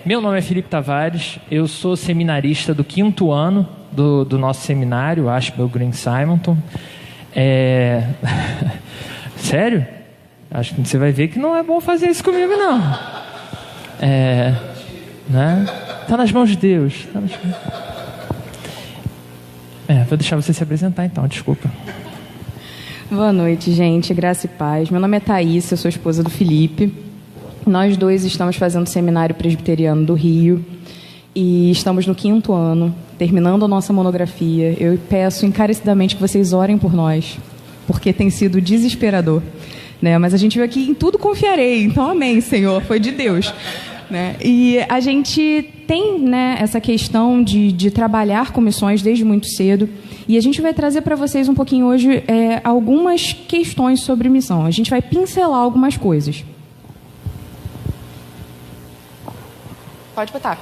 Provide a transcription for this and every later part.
Meu nome é Felipe Tavares, eu sou seminarista do 5º ano do nosso seminário, Ashbel Green Simonton. Sério? Acho que você vai ver que não é bom fazer isso comigo, não. Né? Tá nas mãos de Deus. Vou deixar você se apresentar então, desculpa. Boa noite, gente, graça e paz. Meu nome é Thaís, eu sou esposa do Felipe. Nós dois estamos fazendo o Seminário Presbiteriano do Rio e estamos no 5º ano, terminando a nossa monografia. Eu peço encarecidamente que vocês orem por nós, porque tem sido desesperador, né? Mas a gente veio aqui, em tudo confiarei, então amém, Senhor, foi de Deus, né? E a gente tem, né, essa questão de trabalhar com missões desde muito cedo, e a gente vai trazer para vocês um pouquinho hoje algumas questões sobre missão. A gente vai pincelar algumas coisas. Pode botar.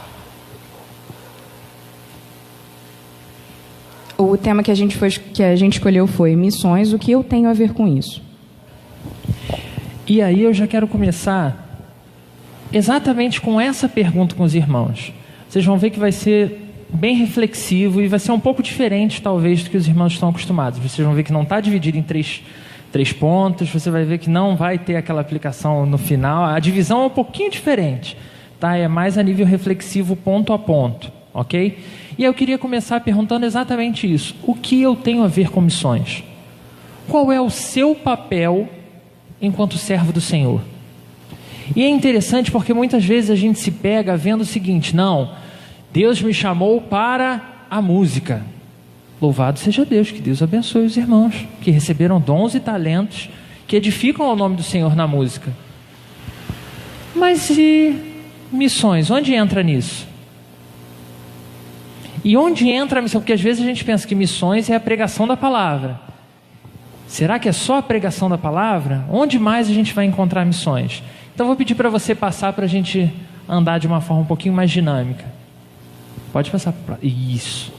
O tema que a gente escolheu foi missões, o que eu tenho a ver com isso? E aí eu já quero começar exatamente com essa pergunta com os irmãos. Vocês vão ver que vai ser bem reflexivo e vai ser um pouco diferente, talvez, do que os irmãos estão acostumados. Vocês vão ver que não está dividido em três pontos, você vai ver que não vai ter aquela aplicação no final. A divisão é um pouquinho diferente. Tá? É mais a nível reflexivo, ponto a ponto, ok? E eu queria começar perguntando exatamente isso. O que eu tenho a ver com missões? Qual é o seu papel enquanto servo do Senhor? E é interessante porque muitas vezes a gente se pega vendo o seguinte: não, Deus me chamou para a música. Louvado seja Deus, que Deus abençoe os irmãos que receberam dons e talentos que edificam ao nome do Senhor na música. Mas e missões, onde entra nisso? E onde entra a missão? Porque às vezes a gente pensa que missões é a pregação da palavra. Será que é só a pregação da palavra? Onde mais a gente vai encontrar missões? Então vou pedir para você passar para a gente andar de uma forma um pouquinho mais dinâmica. Pode passar para isso.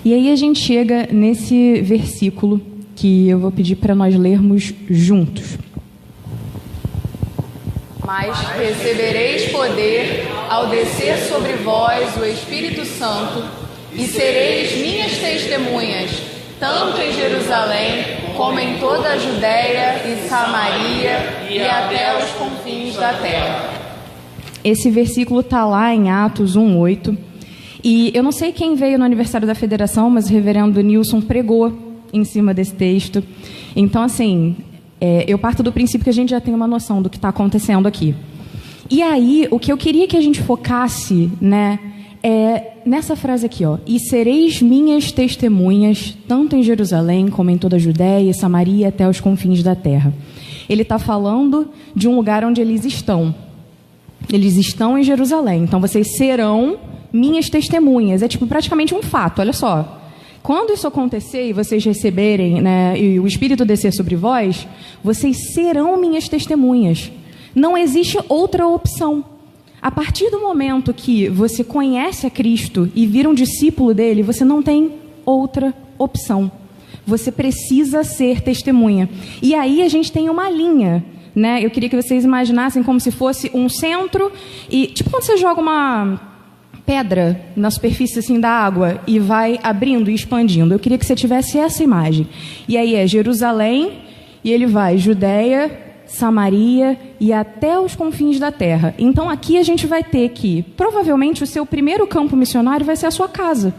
E aí a gente chega nesse versículo que eu vou pedir para nós lermos juntos. Mas recebereis poder ao descer sobre vós o Espírito Santo, e sereis minhas testemunhas, tanto em Jerusalém, como em toda a Judéia e Samaria, e até os confins da terra. Esse versículo está lá em Atos 1:8. E eu não sei quem veio no aniversário da Federação, mas o reverendo Nilson pregou em cima desse texto. Então, assim, eu parto do princípio que a gente já tem uma noção do que está acontecendo aqui. E aí, o que eu queria que a gente focasse, né, é nessa frase aqui, ó: e sereis minhas testemunhas, tanto em Jerusalém, como em toda a Judéia e Samaria, até os confins da terra. Ele está falando de um lugar onde eles estão. Eles estão em Jerusalém, então vocês serão minhas testemunhas. É tipo praticamente um fato, olha só. Quando isso acontecer e vocês receberem, né, e o Espírito descer sobre vós, vocês serão minhas testemunhas. Não existe outra opção. A partir do momento que você conhece a Cristo e vira um discípulo dele, você não tem outra opção. Você precisa ser testemunha. E aí a gente tem uma linha, né? Eu queria que vocês imaginassem como se fosse um centro e, tipo, quando você joga uma pedra na superfície assim da água e vai abrindo e expandindo. Eu queria que você tivesse essa imagem. E aí é Jerusalém e ele vai Judéia, Samaria e até os confins da terra. Então aqui a gente vai ter que, provavelmente, o seu primeiro campo missionário vai ser a sua casa.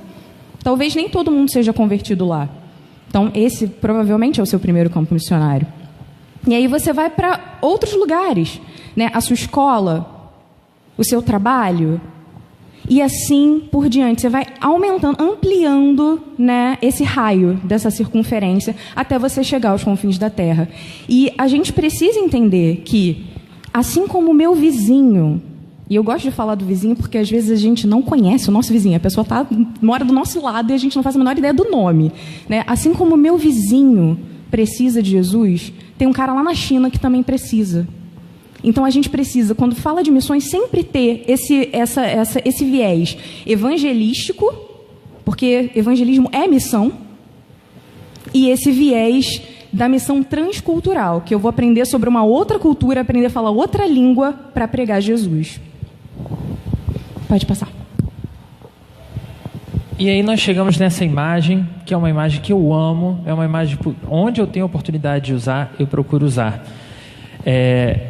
Talvez nem todo mundo seja convertido lá. Então esse provavelmente é o seu primeiro campo missionário. E aí você vai para outros lugares, né? A sua escola, o seu trabalho, e assim por diante. Você vai aumentando, ampliando, né, esse raio dessa circunferência até você chegar aos confins da terra. E a gente precisa entender que, assim como o meu vizinho, e eu gosto de falar do vizinho porque às vezes a gente não conhece o nosso vizinho, a pessoa mora do nosso lado e a gente não faz a menor ideia do nome, né? Assim como o meu vizinho precisa de Jesus, tem um cara lá na China que também precisa. Então a gente precisa, quando fala de missões, sempre ter esse viés evangelístico, porque evangelismo é missão, e esse viés da missão transcultural, que eu vou aprender sobre uma outra cultura, aprender a falar outra língua para pregar Jesus. Pode passar. E aí nós chegamos nessa imagem, que é uma imagem que eu amo, é uma imagem onde eu tenho a oportunidade de usar, eu procuro usar.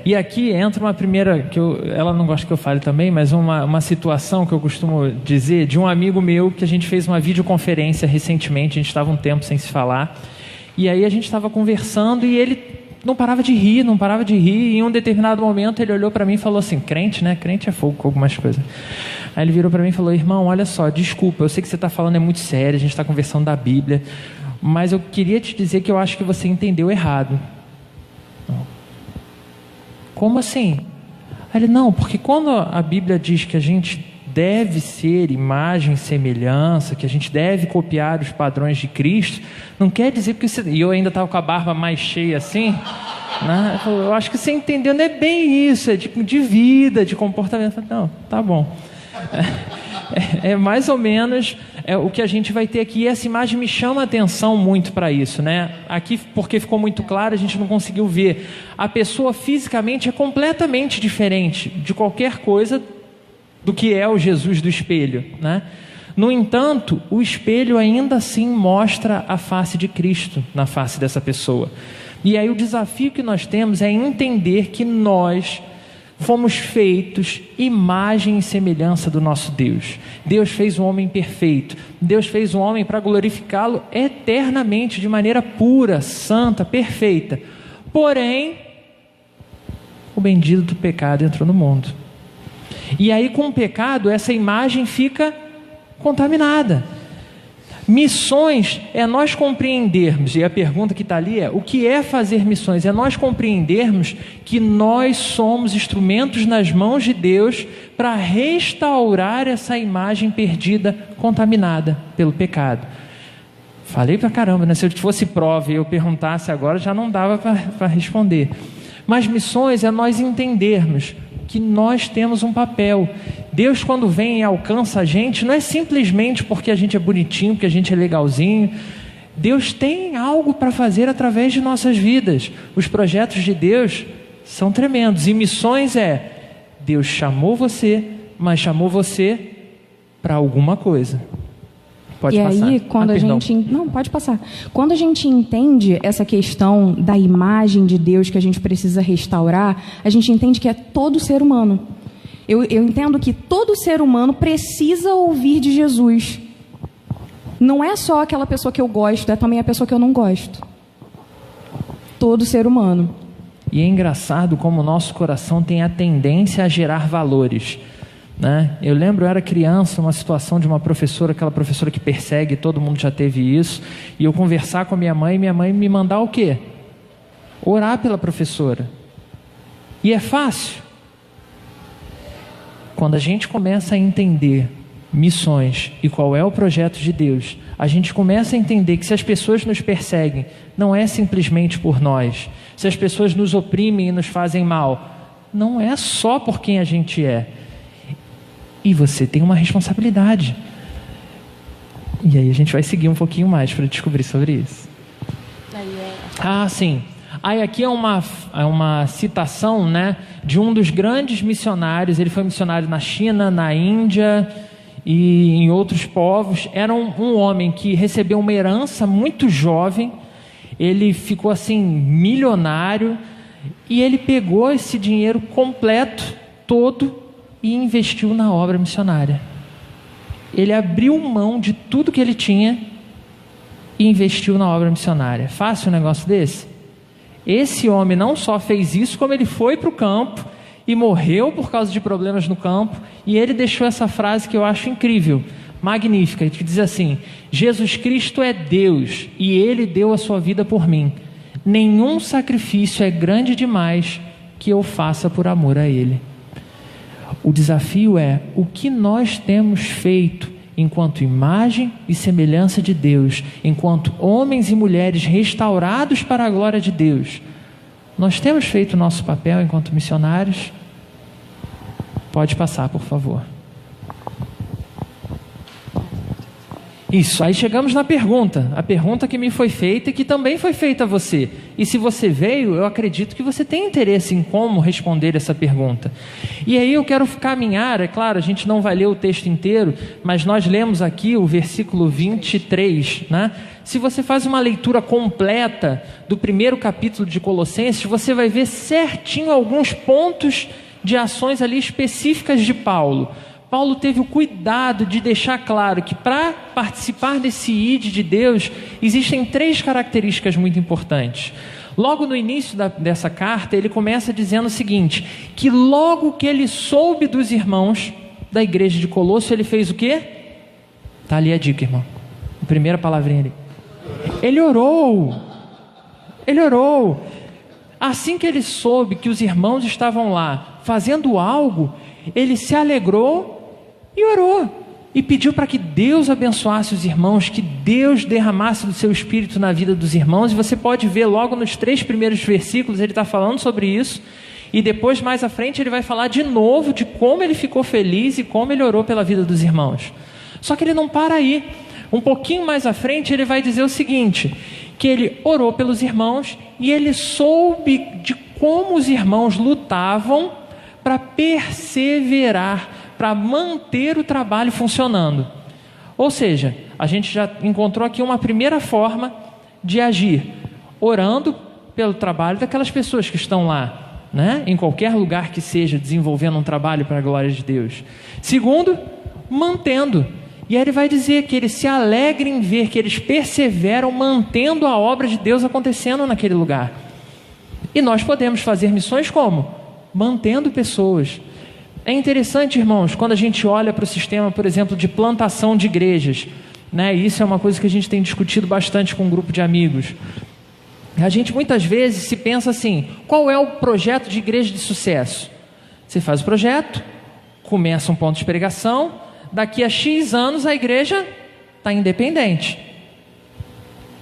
E aqui entra uma primeira, ela não gosta que eu fale também, mas uma situação que eu costumo dizer de um amigo meu, que a gente fez uma videoconferência recentemente, a gente estava um tempo sem se falar, e aí a gente estava conversando e ele não parava de rir, e em um determinado momento ele olhou para mim e falou assim, crente, né? Crente é fogo com algumas coisas. Aí ele virou para mim e falou, irmão, olha só, desculpa, eu sei que você está falando é muito sério, a gente está conversando da Bíblia, mas eu queria te dizer que eu acho que você entendeu errado. Como assim? Aí ele, não, porque quando a Bíblia diz que a gente deve ser imagem e semelhança, que a gente deve copiar os padrões de Cristo, não quer dizer que você... E eu ainda estava com a barba mais cheia assim, né? Eu acho que você entendeu, não é bem isso, é de vida, de comportamento. Eu falei, não, tá bom. É mais ou menos o que a gente vai ter aqui. E essa imagem me chama a atenção muito para isso, né? Aqui, porque ficou muito claro, a gente não conseguiu ver. A pessoa fisicamente é completamente diferente de qualquer coisa do que é o Jesus do espelho, né? No entanto, o espelho ainda assim mostra a face de Cristo na face dessa pessoa. E aí o desafio que nós temos é entender que nós fomos feitos imagem e semelhança do nosso Deus. Deus fez um homem perfeito. Deus fez um homem para glorificá-lo eternamente, de maneira pura, santa, perfeita. Porém, o bendito do pecado entrou no mundo. E aí, com o pecado, essa imagem fica contaminada. Missões é nós compreendermos, e a pergunta que está ali é, o que é fazer missões? É nós compreendermos que nós somos instrumentos nas mãos de Deus para restaurar essa imagem perdida, contaminada pelo pecado. Falei pra caramba, né? Se eu fosse prova e eu perguntasse agora, já não dava para responder. Mas missões é nós entendermos que nós temos um papel. Deus, quando vem e alcança a gente, não é simplesmente porque a gente é bonitinho, porque a gente é legalzinho. Deus tem algo para fazer através de nossas vidas. Os projetos de Deus são tremendos. E missões Deus chamou você, mas chamou você para alguma coisa. Pode e passar. aí, quando a gente... Não, pode passar. Quando a gente entende essa questão da imagem de Deus que a gente precisa restaurar, a gente entende que é todo ser humano. Eu entendo que todo ser humano precisa ouvir de Jesus. Não é só aquela pessoa que eu gosto, é também a pessoa que eu não gosto. Todo ser humano. E é engraçado como o nosso coração tem a tendência a gerar valores, né? Eu lembro, eu era criança, uma situação de uma professora, aquela professora que persegue, todo mundo já teve isso, e eu conversar com a minha mãe me mandar o quê? Orar pela professora. E é fácil. Quando a gente começa a entender missões e qual é o projeto de Deus, a gente começa a entender que se as pessoas nos perseguem, não é simplesmente por nós. Se as pessoas nos oprimem e nos fazem mal, não é só por quem a gente é. E você tem uma responsabilidade. E aí a gente vai seguir um pouquinho mais para descobrir sobre isso. Sim. Aí aqui é uma citação, né, de um dos grandes missionários. Ele foi missionário na China, na Índia e em outros povos. Era um homem que recebeu uma herança muito jovem. Ele ficou assim milionário e ele pegou esse dinheiro completo, todo, e investiu na obra missionária. Ele abriu mão de tudo que ele tinha e investiu na obra missionária. Fácil um negócio desse? Esse homem não só fez isso, como ele foi para o campo e morreu por causa de problemas no campo. E ele deixou essa frase que eu acho incrível, magnífica, que diz assim: Jesus Cristo é Deus e Ele deu a sua vida por mim. Nenhum sacrifício é grande demais que eu faça por amor a Ele. O desafio é o que nós temos feito enquanto imagem e semelhança de Deus, enquanto homens e mulheres restaurados para a glória de Deus. Nós temos feito o nosso papel enquanto missionários? Pode passar, por favor. Isso, aí chegamos na pergunta, a pergunta que me foi feita e que também foi feita a você. E se você veio, eu acredito que você tem interesse em como responder essa pergunta. E aí eu quero caminhar, é claro, a gente não vai ler o texto inteiro, mas nós lemos aqui o versículo 23, né? Se você faz uma leitura completa do primeiro capítulo de Colossenses, você vai ver certinho alguns pontos de ações ali específicas de Paulo. Paulo teve o cuidado de deixar claro que para participar desse ID de Deus, existem 3 características muito importantes. Logo no início dessa carta, ele começa dizendo o seguinte, que logo que ele soube dos irmãos da igreja de Colosso, ele fez o quê? Está ali a dica, irmão. A primeira palavrinha ali. Ele orou. Ele orou. Assim que ele soube que os irmãos estavam lá fazendo algo, ele se alegrou e orou, e pediu para que Deus abençoasse os irmãos, que Deus derramasse do seu Espírito na vida dos irmãos. E você pode ver logo nos 3 primeiros versículos, ele está falando sobre isso, e depois mais à frente ele vai falar de novo de como ele ficou feliz e como ele orou pela vida dos irmãos. Só que ele não para aí, um pouquinho mais à frente ele vai dizer o seguinte, que ele orou pelos irmãos e ele soube de como os irmãos lutavam para perseverar, para manter o trabalho funcionando. Ou seja, a gente já encontrou aqui uma primeira forma de agir, orando pelo trabalho daquelas pessoas que estão lá, né? Em qualquer lugar que seja, desenvolvendo um trabalho para a glória de Deus. Segundo, mantendo. E aí ele vai dizer que eles se alegram em ver que eles perseveram mantendo a obra de Deus acontecendo naquele lugar. E nós podemos fazer missões como? Mantendo pessoas. É interessante, irmãos, quando a gente olha para o sistema, por exemplo, de plantação de igrejas, né? Isso é uma coisa que a gente tem discutido bastante com um grupo de amigos. A gente muitas vezes se pensa assim, qual é o projeto de igreja de sucesso? Você faz o projeto, começa um ponto de pregação, daqui a X anos a igreja está independente.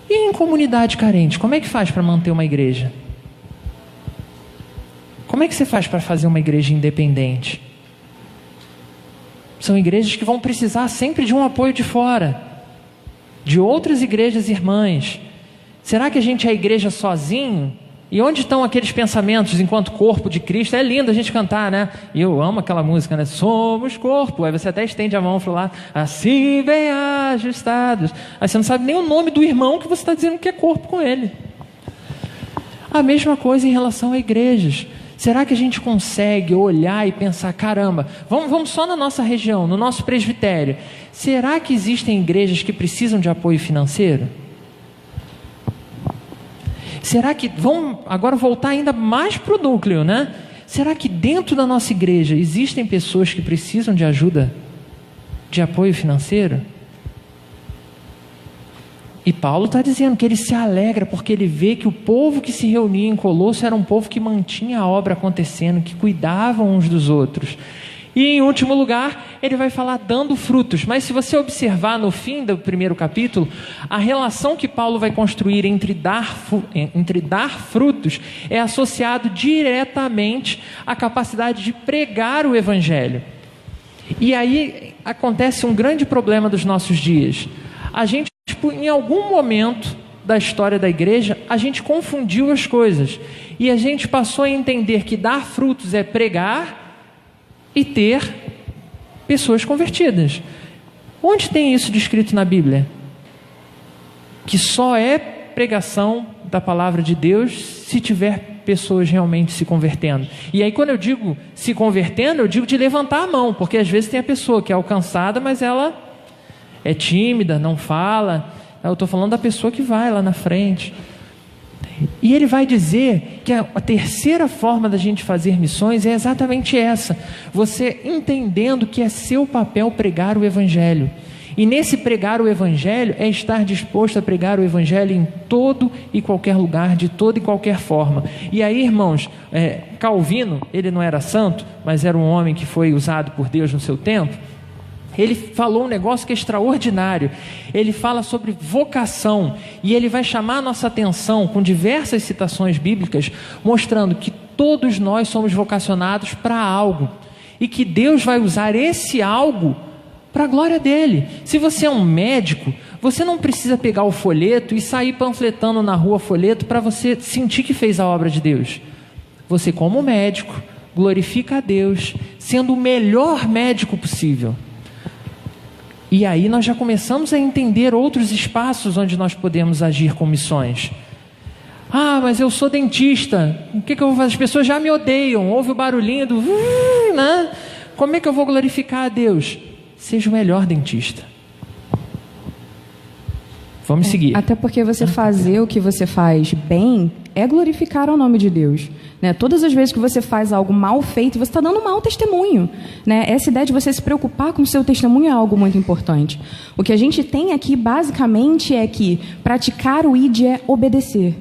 E em comunidade carente, como é que faz para manter uma igreja? Como é que você faz para fazer uma igreja independente? São igrejas que vão precisar sempre de um apoio de fora, de outras igrejas irmãs. Será que a gente é a igreja sozinho? E onde estão aqueles pensamentos enquanto corpo de Cristo? É lindo a gente cantar, né? E eu amo aquela música, né? Somos corpo. Aí você até estende a mão e fala lá, assim bem ajustados. Aí você não sabe nem o nome do irmão que você está dizendo que é corpo com ele. A mesma coisa em relação a igrejas. Será que a gente consegue olhar e pensar, caramba, vamos só na nossa região, no nosso presbitério. Será que existem igrejas que precisam de apoio financeiro? Será que, vamos agora voltar ainda mais para o núcleo, né? Será que dentro da nossa igreja existem pessoas que precisam de ajuda, de apoio financeiro? E Paulo está dizendo que ele se alegra porque ele vê que o povo que se reunia em Colosso era um povo que mantinha a obra acontecendo, que cuidavam uns dos outros. E em último lugar, ele vai falar dando frutos. Mas se você observar no fim do primeiro capítulo, a relação que Paulo vai construir entre dar frutos é associado diretamente à capacidade de pregar o evangelho. E aí acontece um grande problema dos nossos dias. A gente, em algum momento da história da igreja, a gente confundiu as coisas. E a gente passou a entender que dar frutos é pregar e ter pessoas convertidas. Onde tem isso descrito na Bíblia? Que só é pregação da palavra de Deus se tiver pessoas realmente se convertendo. E aí quando eu digo se convertendo, eu digo de levantar a mão, porque às vezes tem a pessoa que é alcançada, mas ela é tímida, não fala. Eu estou falando da pessoa que vai lá na frente. E ele vai dizer que a terceira forma da gente fazer missões é exatamente essa. Você entendendo que é seu papel pregar o evangelho. E nesse pregar o evangelho é estar disposto a pregar o evangelho em todo e qualquer lugar, de toda e qualquer forma. E aí, irmãos, Calvino, ele não era santo, mas era um homem que foi usado por Deus no seu tempo. Ele falou um negócio que é extraordinário. Ele fala sobre vocação e ele vai chamar a nossa atenção com diversas citações bíblicas, mostrando que todos nós somos vocacionados para algo e que Deus vai usar esse algo para a glória dele. Se você é um médico, você não precisa pegar o folheto e sair panfletando na rua folheto para você sentir que fez a obra de Deus. Você, como médico, glorifica a Deus, sendo o melhor médico possível. E aí nós já começamos a entender outros espaços onde nós podemos agir com missões. Ah, mas eu sou dentista, o que eu vou fazer? As pessoas já me odeiam, ouve o barulhinho do... né? Como é que eu vou glorificar a Deus? Seja o melhor dentista. Vamos seguir. Até porque você fazer o que você faz bem é glorificar o nome de Deus. Né? Todas as vezes que você faz algo mal feito, você está dando um mau testemunho. Né? Essa ideia de você se preocupar com o seu testemunho é algo muito importante. O que a gente tem aqui, basicamente, é que praticar o ID é obedecer.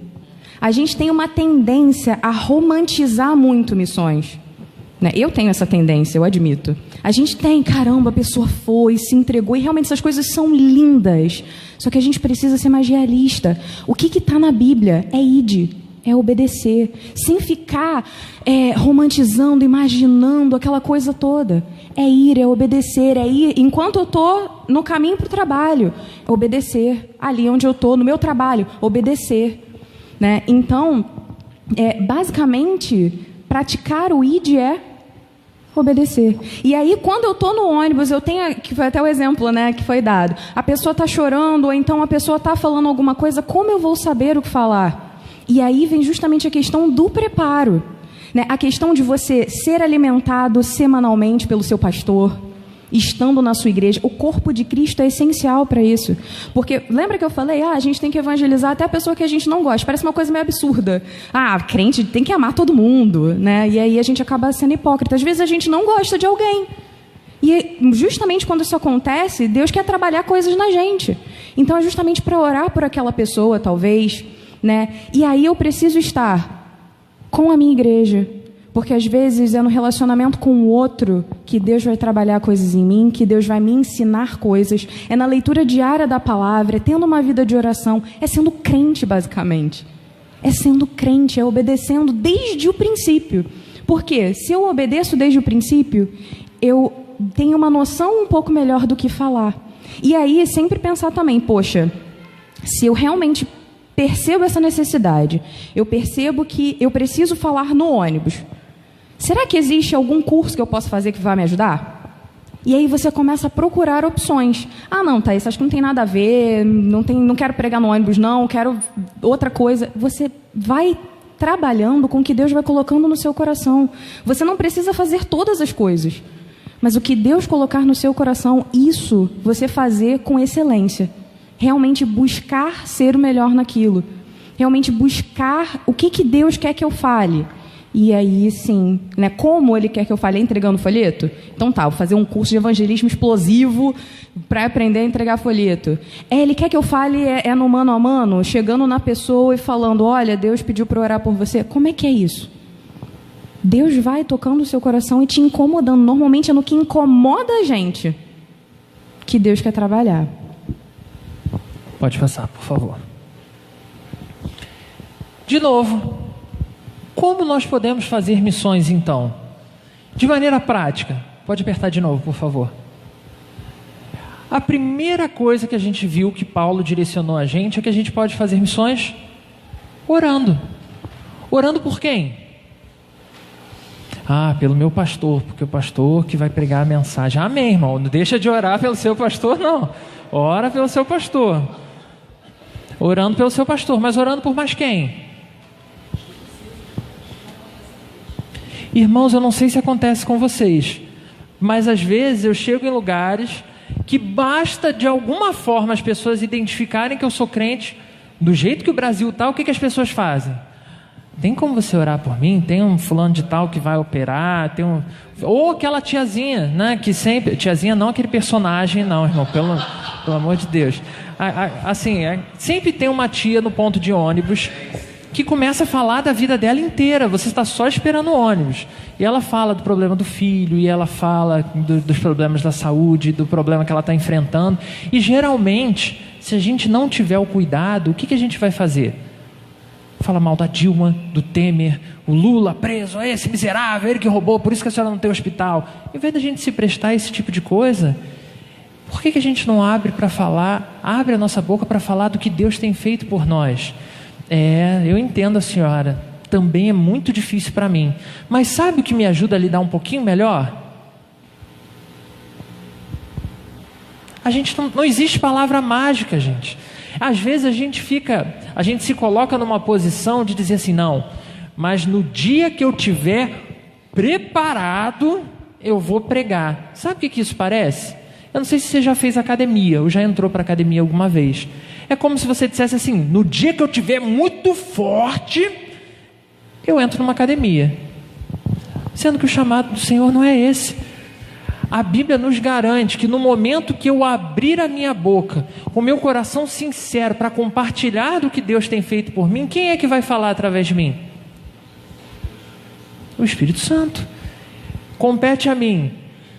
A gente tem uma tendência a romantizar muito missões. Né? Eu tenho essa tendência, eu admito. A gente tem, caramba, a pessoa foi, se entregou, e realmente essas coisas são lindas. Só que a gente precisa ser mais realista. O que está na Bíblia é ID, é obedecer, sem ficar romantizando, imaginando aquela coisa toda. É ir, é obedecer, é ir. Enquanto eu estou no caminho para o trabalho, obedecer. Ali onde eu estou, no meu trabalho, obedecer. Né? Então, basicamente, praticar o ID é obedecer. E aí, quando eu estou no ônibus, eu tenho, que foi até o exemplo, né, que foi dado, a pessoa está chorando, ou então a pessoa está falando alguma coisa, como eu vou saber o que falar? E aí vem justamente a questão do preparo, né? A questão de você ser alimentado semanalmente pelo seu pastor, estando na sua igreja. O corpo de Cristo é essencial para isso. Porque, lembra que eu falei, a gente tem que evangelizar até a pessoa que a gente não gosta. Parece uma coisa meio absurda. Crente tem que amar todo mundo, né? E aí a gente acaba sendo hipócrita. Às vezes a gente não gosta de alguém. E justamente quando isso acontece, Deus quer trabalhar coisas na gente. Então é justamente para orar por aquela pessoa, talvez, né? E aí eu preciso estar com a minha igreja. Porque às vezes é no relacionamento com o outro que Deus vai trabalhar coisas em mim, que Deus vai me ensinar coisas. É na leitura diária da palavra, é tendo uma vida de oração, é sendo crente, basicamente. É sendo crente, é obedecendo desde o princípio. Porque se eu obedeço desde o princípio, eu tenho uma noção um pouco melhor do que falar. E aí, sempre pensar também, poxa, se eu realmente percebo essa necessidade, eu percebo que eu preciso falar no ônibus, será que existe algum curso que eu possa fazer que vai me ajudar? E aí você começa a procurar opções. Não, Thaís, acho que não tem nada a ver, não quero pregar no ônibus, não, quero outra coisa. Você vai trabalhando com o que Deus vai colocando no seu coração. Você não precisa fazer todas as coisas, mas o que Deus colocar no seu coração, isso você fazer com excelência. Realmente buscar ser o melhor naquilo. Realmente buscar o que Deus quer que eu fale. E aí, sim, né? Como Ele quer que eu fale? Entregando folheto? Então vou fazer um curso de evangelismo explosivo para aprender a entregar folheto. Ele quer que eu fale no mano a mano, chegando na pessoa e falando, olha, Deus pediu para orar por você. Como é que é isso? Deus vai tocando o seu coração e te incomodando. Normalmente é no que incomoda a gente que Deus quer trabalhar. Pode passar, por favor. De novo, como nós podemos fazer missões, então? De maneira prática. Pode apertar de novo, por favor. A primeira coisa que a gente viu que Paulo direcionou a gente é que a gente pode fazer missões orando. Orando por quem? Pelo meu pastor, porque o pastor que vai pregar a mensagem. Amém, irmão. Não deixa de orar pelo seu pastor, não. Ora pelo seu pastor. Orando pelo seu pastor, mas orando por mais quem? Irmãos, eu não sei se acontece com vocês, mas às vezes eu chego em lugares que basta de alguma forma as pessoas identificarem que eu sou crente, do jeito que o Brasil está, o que as pessoas fazem? Tem como você orar por mim? Tem um fulano de tal que vai operar, ou aquela tiazinha, né, que sempre... Tiazinha não aquele personagem, não, irmão, pelo amor de Deus. Sempre tem uma tia no ponto de ônibus que começa a falar da vida dela inteira. Você está só esperando o ônibus. E ela fala do problema do filho, e ela fala dos problemas da saúde, do problema que ela está enfrentando. E geralmente, se a gente não tiver o cuidado, o que a gente vai fazer? Fala mal da Dilma, do Temer, o Lula preso, esse miserável, ele que roubou, por isso que a senhora não tem hospital. Em vez da gente se prestar a esse tipo de coisa, Por que a gente não abre para falar, abre a nossa boca para falar do que Deus tem feito por nós? Eu entendo a senhora, também é muito difícil para mim. Mas sabe o que me ajuda a lidar um pouquinho melhor? A gente não existe palavra mágica, gente. Às vezes a gente se coloca numa posição de dizer assim, não, mas no dia que eu tiver preparado, eu vou pregar. Sabe o que isso parece? Eu não sei se você já fez academia, ou já entrou para academia alguma vez. É como se você dissesse assim, no dia que eu tiver muito forte, eu entro numa academia. Sendo que o chamado do Senhor não é esse. A Bíblia nos garante que no momento que eu abrir a minha boca, com o meu coração sincero para compartilhar do que Deus tem feito por mim, quem é que vai falar através de mim? O Espírito Santo. Compete a mim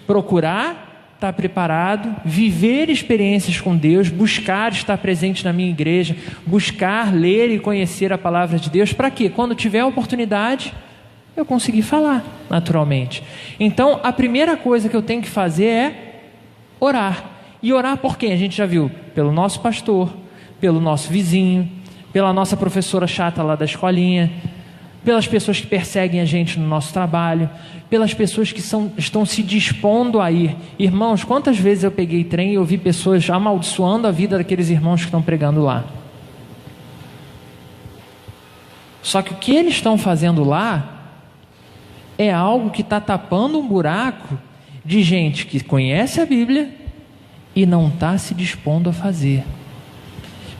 procurar estar preparado, viver experiências com Deus, buscar estar presente na minha igreja, buscar ler e conhecer a palavra de Deus, para quê? Quando tiver a oportunidade, eu conseguir falar naturalmente. Então, a primeira coisa que eu tenho que fazer é orar. E orar por quem? A gente já viu, pelo nosso pastor, pelo nosso vizinho, pela nossa professora chata lá da escolinha, pelas pessoas que perseguem a gente no nosso trabalho, pelas pessoas que estão se dispondo a ir. Irmãos, quantas vezes eu peguei trem e ouvi pessoas amaldiçoando a vida daqueles irmãos que estão pregando lá? Só que o que eles estão fazendo lá é algo que está tapando um buraco de gente que conhece a Bíblia e não está se dispondo a fazer.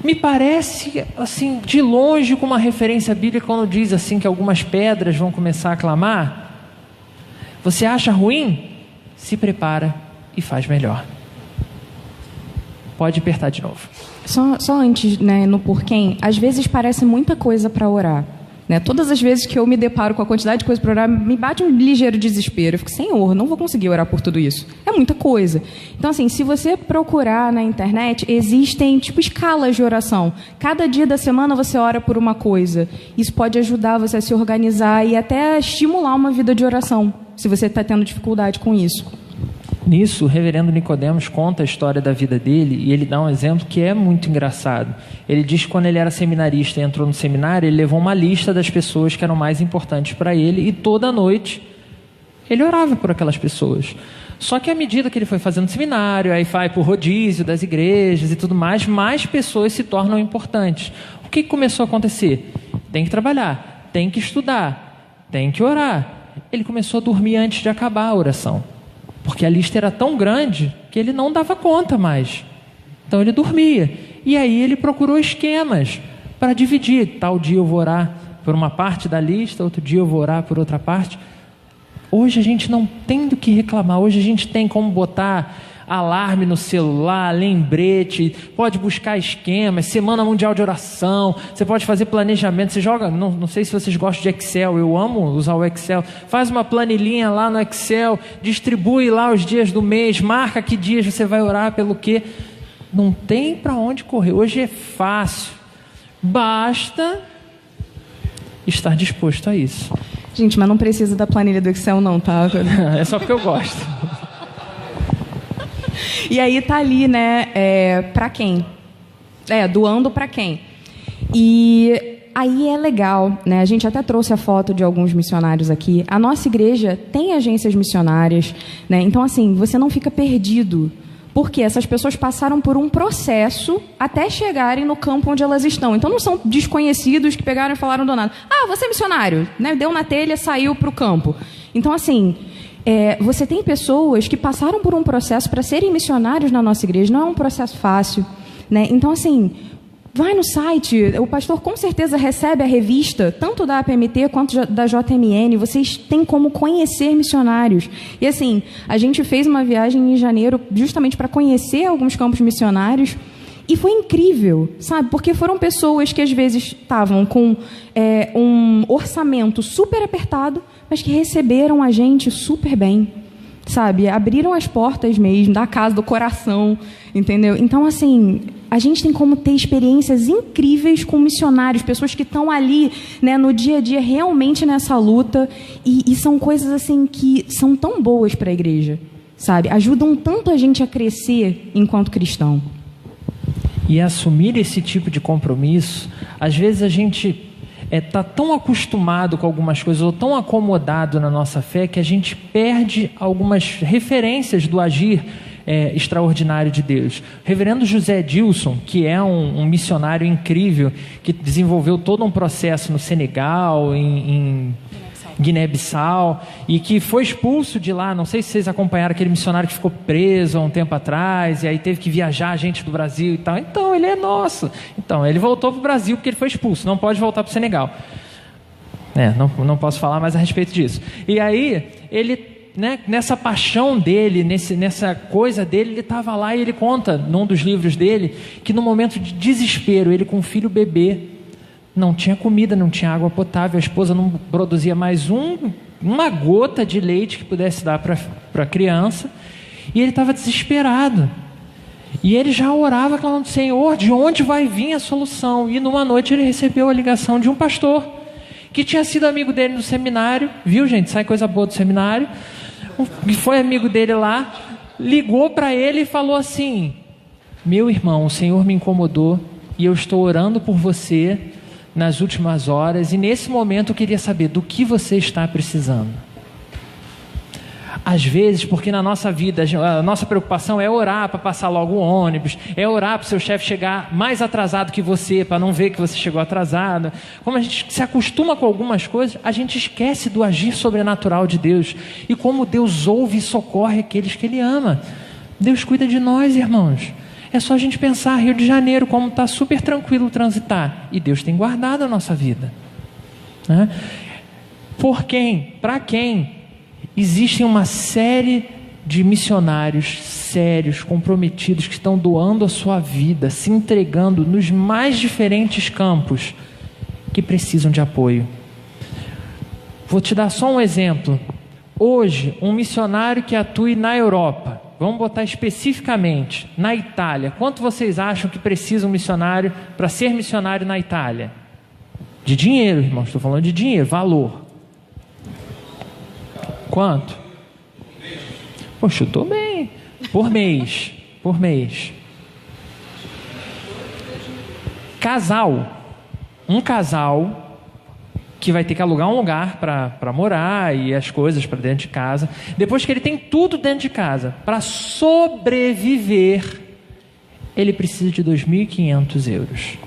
Me parece, assim, de longe, com uma referência bíblica, quando diz assim que algumas pedras vão começar a clamar. Você acha ruim? Se prepara e faz melhor. Pode apertar de novo. Só antes, né, no porquê, às vezes parece muita coisa para orar. Né? Todas as vezes que eu me deparo com a quantidade de coisa para orar, me bate um ligeiro desespero. Eu fico, Senhor, não vou conseguir orar por tudo isso. É muita coisa. Então, assim, se você procurar na internet, existem, escalas de oração. Cada dia da semana você ora por uma coisa. Isso pode ajudar você a se organizar e até estimular uma vida de oração, se você está tendo dificuldade com isso. Nisso, o reverendo Nicodemos conta a história da vida dele e ele dá um exemplo que é muito engraçado. Ele diz que quando ele era seminarista e entrou no seminário, ele levou uma lista das pessoas que eram mais importantes para ele e toda noite ele orava por aquelas pessoas. Só que à medida que ele foi fazendo seminário, aí vai para o rodízio das igrejas e tudo mais pessoas se tornam importantes. O que começou a acontecer? Tem que trabalhar, tem que estudar, tem que orar. Ele começou a dormir antes de acabar a oração. Porque a lista era tão grande que ele não dava conta mais. Então ele dormia. E aí ele procurou esquemas para dividir. Tal dia eu vou orar por uma parte da lista, outro dia eu vou orar por outra parte. Hoje a gente não tem do que reclamar. Hoje a gente tem como botar alarme no celular, lembrete, pode buscar esquemas, Semana Mundial de Oração, você pode fazer planejamento, você joga, não sei se vocês gostam de Excel, eu amo usar o Excel, faz uma planilhinha lá no Excel, distribui lá os dias do mês, marca que dias você vai orar pelo quê, não tem para onde correr, hoje é fácil, basta estar disposto a isso. Gente, mas não precisa da planilha do Excel não, tá? É só porque eu gosto. E aí tá ali, né, para quem? Doando para quem? E aí é legal, né, a gente até trouxe a foto de alguns missionários aqui. A nossa igreja tem agências missionárias, né, então assim, você não fica perdido, porque essas pessoas passaram por um processo até chegarem no campo onde elas estão. Então não são desconhecidos que pegaram e falaram do nada. Ah, você é missionário, né, deu na telha, saiu para o campo. Então assim... você tem pessoas que passaram por um processo para serem missionários na nossa igreja, não é um processo fácil, né? Então, assim, vai no site, o pastor com certeza recebe a revista, tanto da APMT quanto da JMN, vocês têm como conhecer missionários. E, assim, a gente fez uma viagem em janeiro justamente para conhecer alguns campos missionários, e foi incrível, sabe? Porque foram pessoas que às vezes estavam com um orçamento super apertado, mas que receberam a gente super bem, sabe? Abriram as portas mesmo, da casa, do coração, entendeu? Então, assim, a gente tem como ter experiências incríveis com missionários, pessoas que estão ali, né, no dia a dia, realmente nessa luta, e são coisas, assim, que são tão boas para a igreja. sabe? Ajudam tanto a gente a crescer enquanto cristão. E assumir esse tipo de compromisso, às vezes a gente está tão acostumado com algumas coisas ou tão acomodado na nossa fé que a gente perde algumas referências do agir extraordinário de Deus. O reverendo José Dilson, que é um missionário incrível, que desenvolveu todo um processo no Senegal, em Guiné-Bissau, e que foi expulso de lá. Não sei se vocês acompanharam aquele missionário que ficou preso há um tempo atrás, e aí teve que viajar gente do Brasil e tal. Então, ele é nosso. Então, ele voltou para o Brasil porque ele foi expulso, não pode voltar para o Senegal. Não posso falar mais a respeito disso. E aí, ele, nessa paixão dele, nessa coisa dele, ele estava lá e ele conta, num dos livros dele, que no momento de desespero, ele com um filho bebê, não tinha comida, não tinha água potável, a esposa não produzia mais uma gota de leite que pudesse dar para a criança, e ele estava desesperado. E ele já orava falando: Senhor, de onde vai vir a solução? E numa noite ele recebeu a ligação de um pastor, que tinha sido amigo dele no seminário, viu, gente? Sai coisa boa do seminário. Que foi amigo dele lá, ligou para ele e falou assim: meu irmão, o Senhor me incomodou e eu estou orando por você nas últimas horas, e nesse momento eu queria saber do que você está precisando. Às vezes, porque na nossa vida, a nossa preocupação é orar para passar logo o ônibus, é orar para o seu chefe chegar mais atrasado que você, para não ver que você chegou atrasado. Como a gente se acostuma com algumas coisas, a gente esquece do agir sobrenatural de Deus, e como Deus ouve e socorre aqueles que Ele ama. Deus cuida de nós, irmãos. É só a gente pensar, Rio de Janeiro, como está super tranquilo transitar. E Deus tem guardado a nossa vida. Né? Por quem? Para quem? Existem uma série de missionários sérios, comprometidos, que estão doando a sua vida, se entregando nos mais diferentes campos, que precisam de apoio. Vou te dar só um exemplo. Hoje, um missionário que atue na Europa, vamos botar especificamente na Itália. Quanto vocês acham que precisa um missionário para ser missionário na Itália? De dinheiro, irmão, estou falando de dinheiro, valor. Quanto? Pô, chutou bem. Por mês. Um casal que vai ter que alugar um lugar para morar e as coisas para dentro de casa. Depois que ele tem tudo dentro de casa, para sobreviver, ele precisa de 2.500 euros.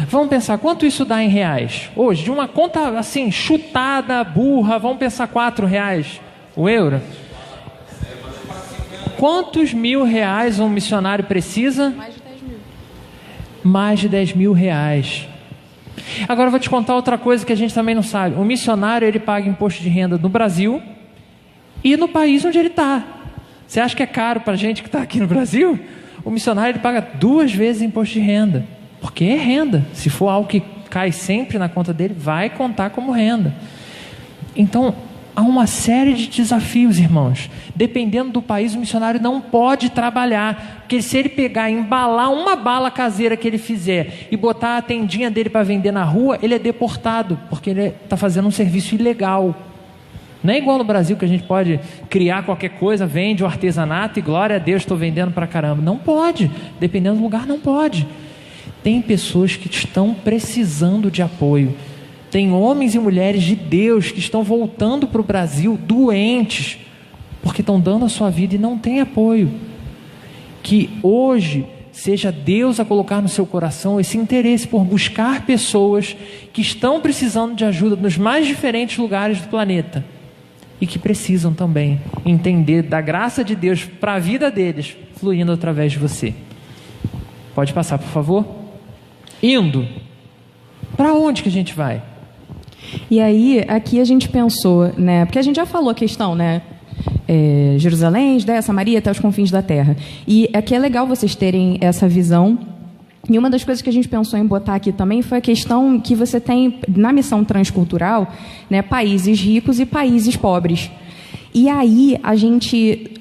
Vamos pensar, quanto isso dá em reais? Hoje, de uma conta assim, chutada, burra, vamos pensar R$4 o euro? Quantos R$1.000 um missionário precisa? Mais de 10 mil. Mais de R$10.000. Agora eu vou te contar outra coisa que a gente também não sabe. O missionário, ele paga imposto de renda no Brasil e no país onde ele está. Você acha que é caro para a gente que está aqui no Brasil? O missionário, ele paga 2 vezes imposto de renda, porque é renda. Se for algo que cai sempre na conta dele, vai contar como renda. Então, há uma série de desafios, irmãos. Dependendo do país, o missionário não pode trabalhar, porque se ele pegar e embalar uma bala caseira que ele fizer e botar a tendinha dele para vender na rua, ele é deportado, porque ele está fazendo um serviço ilegal. Não é igual no Brasil, que a gente pode criar qualquer coisa, vende o artesanato e glória a Deus, estou vendendo para caramba. Não pode, dependendo do lugar, não pode. Tem pessoas que estão precisando de apoio. Tem homens e mulheres de Deus que estão voltando para o Brasil doentes, porque estão dando a sua vida e não tem apoio. Que hoje seja Deus a colocar no seu coração esse interesse por buscar pessoas que estão precisando de ajuda nos mais diferentes lugares do planeta e que precisam também entender da graça de Deus para a vida deles, fluindo através de você. Pode passar, por favor? Indo. Para onde que a gente vai? E aí, aqui a gente pensou, né? Porque a gente já falou a questão, né? Jerusalém, Judéia, Samaria, até os confins da terra. E aqui é legal vocês terem essa visão. E uma das coisas que a gente pensou em botar aqui também foi a questão que você tem na missão transcultural, né? Países ricos e países pobres. E aí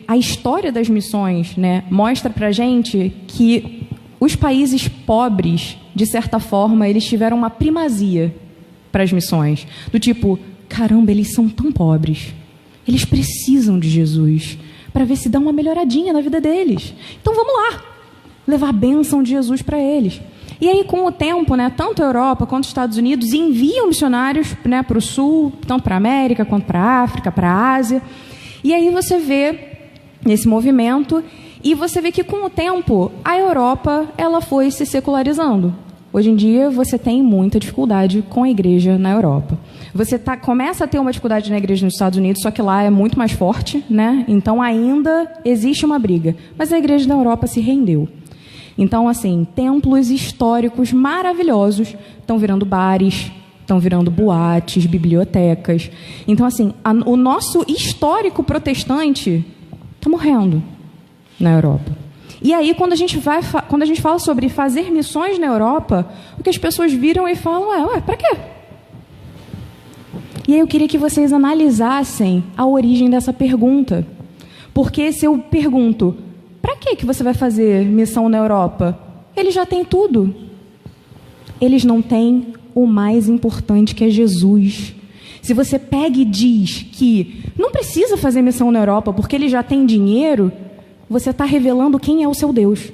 a história das missões, né? Mostra pra gente que os países pobres, de certa forma, eles tiveram uma primazia para as missões, do tipo, caramba, eles são tão pobres, eles precisam de Jesus, para ver se dá uma melhoradinha na vida deles. Então vamos lá, levar a bênção de Jesus para eles. E aí, com o tempo, né, tanto a Europa quanto os Estados Unidos enviam missionários, né, para o Sul, tanto para a América quanto para a África, para a Ásia. E aí você vê esse movimento e você vê que, com o tempo, a Europa ela foi se secularizando. Hoje em dia, você tem muita dificuldade com a igreja na Europa. Você começa a ter uma dificuldade na igreja nos Estados Unidos, só que lá é muito mais forte, né? Então, ainda existe uma briga. Mas a igreja da Europa se rendeu. Então, assim, templos históricos maravilhosos estão virando bares, estão virando boates, bibliotecas. Então, assim, o nosso histórico protestante está morrendo na Europa. E aí, quando a gente fala sobre fazer missões na Europa, o que as pessoas viram e falam ué, para quê? E aí eu queria que vocês analisassem a origem dessa pergunta. Porque se eu pergunto, para que você vai fazer missão na Europa? Eles já têm tudo. Eles não têm o mais importante, que é Jesus. Se você pega e diz que não precisa fazer missão na Europa porque ele já tem dinheiro, você está revelando quem é o seu Deus.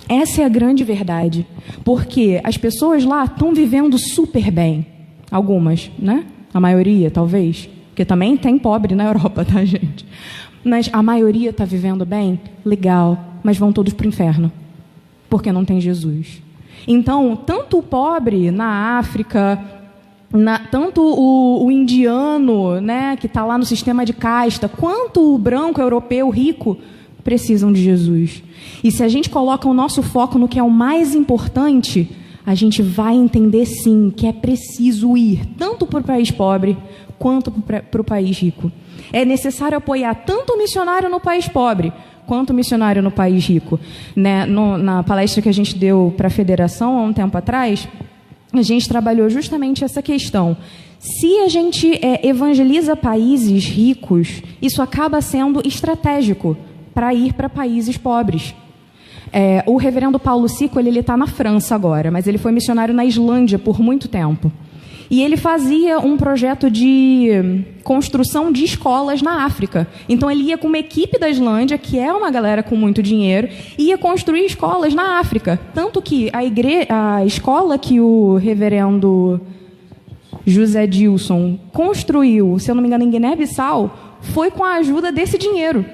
Essa é a grande verdade. Porque as pessoas lá estão vivendo super bem. Algumas, né? A maioria, talvez. Porque também tem pobre na Europa, tá, gente? Mas a maioria está vivendo bem? Legal. Mas vão todos para o inferno. Porque não tem Jesus. Então, tanto o pobre na África, tanto o indiano, né, que está lá no sistema de casta, quanto o branco europeu rico, precisam de Jesus. E se a gente coloca o nosso foco no que é o mais importante, a gente vai entender sim que é preciso ir tanto para o país pobre quanto para o país rico. É necessário apoiar tanto o missionário no país pobre quanto o missionário no país rico. Né? Na palestra que a gente deu para a federação há um tempo atrás, a gente trabalhou justamente essa questão. Se a gente evangeliza países ricos, isso acaba sendo estratégico para ir para países pobres. O reverendo Paulo Sico, ele está na França agora, mas ele foi missionário na Islândia por muito tempo. E ele fazia um projeto de construção de escolas na África. Então, ele ia com uma equipe da Islândia, que é uma galera com muito dinheiro, e ia construir escolas na África. Tanto que a escola que o reverendo José Dilson construiu, se eu não me engano, em Guiné-Bissau, foi com a ajuda desse dinheiro.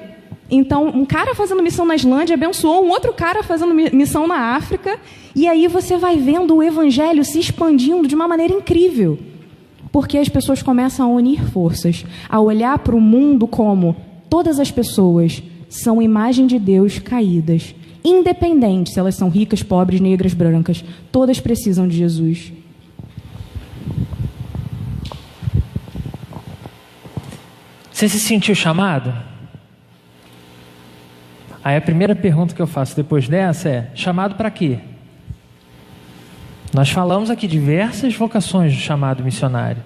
Então, um cara fazendo missão na Islândia abençoou um outro cara fazendo missão na África, e aí você vai vendo o evangelho se expandindo de uma maneira incrível. Porque as pessoas começam a unir forças, a olhar para o mundo como todas as pessoas são imagem de Deus caídas. Independente se elas são ricas, pobres, negras, brancas, todas precisam de Jesus. Você se sentiu chamado? Aí a primeira pergunta que eu faço depois dessa é: chamado para quê? Nós falamos aqui diversas vocações do chamado missionário.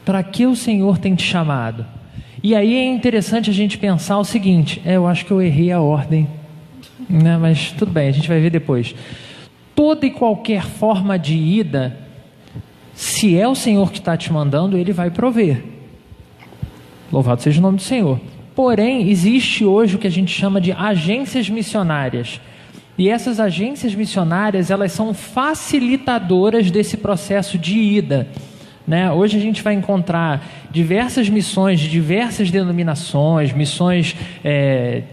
Para que o Senhor tem te chamado? E aí é interessante a gente pensar o seguinte: eu acho que eu errei a ordem, né? Mas tudo bem, a gente vai ver depois. Toda e qualquer forma de ida, se é o Senhor que está te mandando, Ele vai prover. Louvado seja o nome do Senhor. Porém, existe hoje o que a gente chama de agências missionárias. E essas agências missionárias, elas são facilitadoras desse processo de ida. Né? Hoje a gente vai encontrar diversas missões de diversas denominações, missões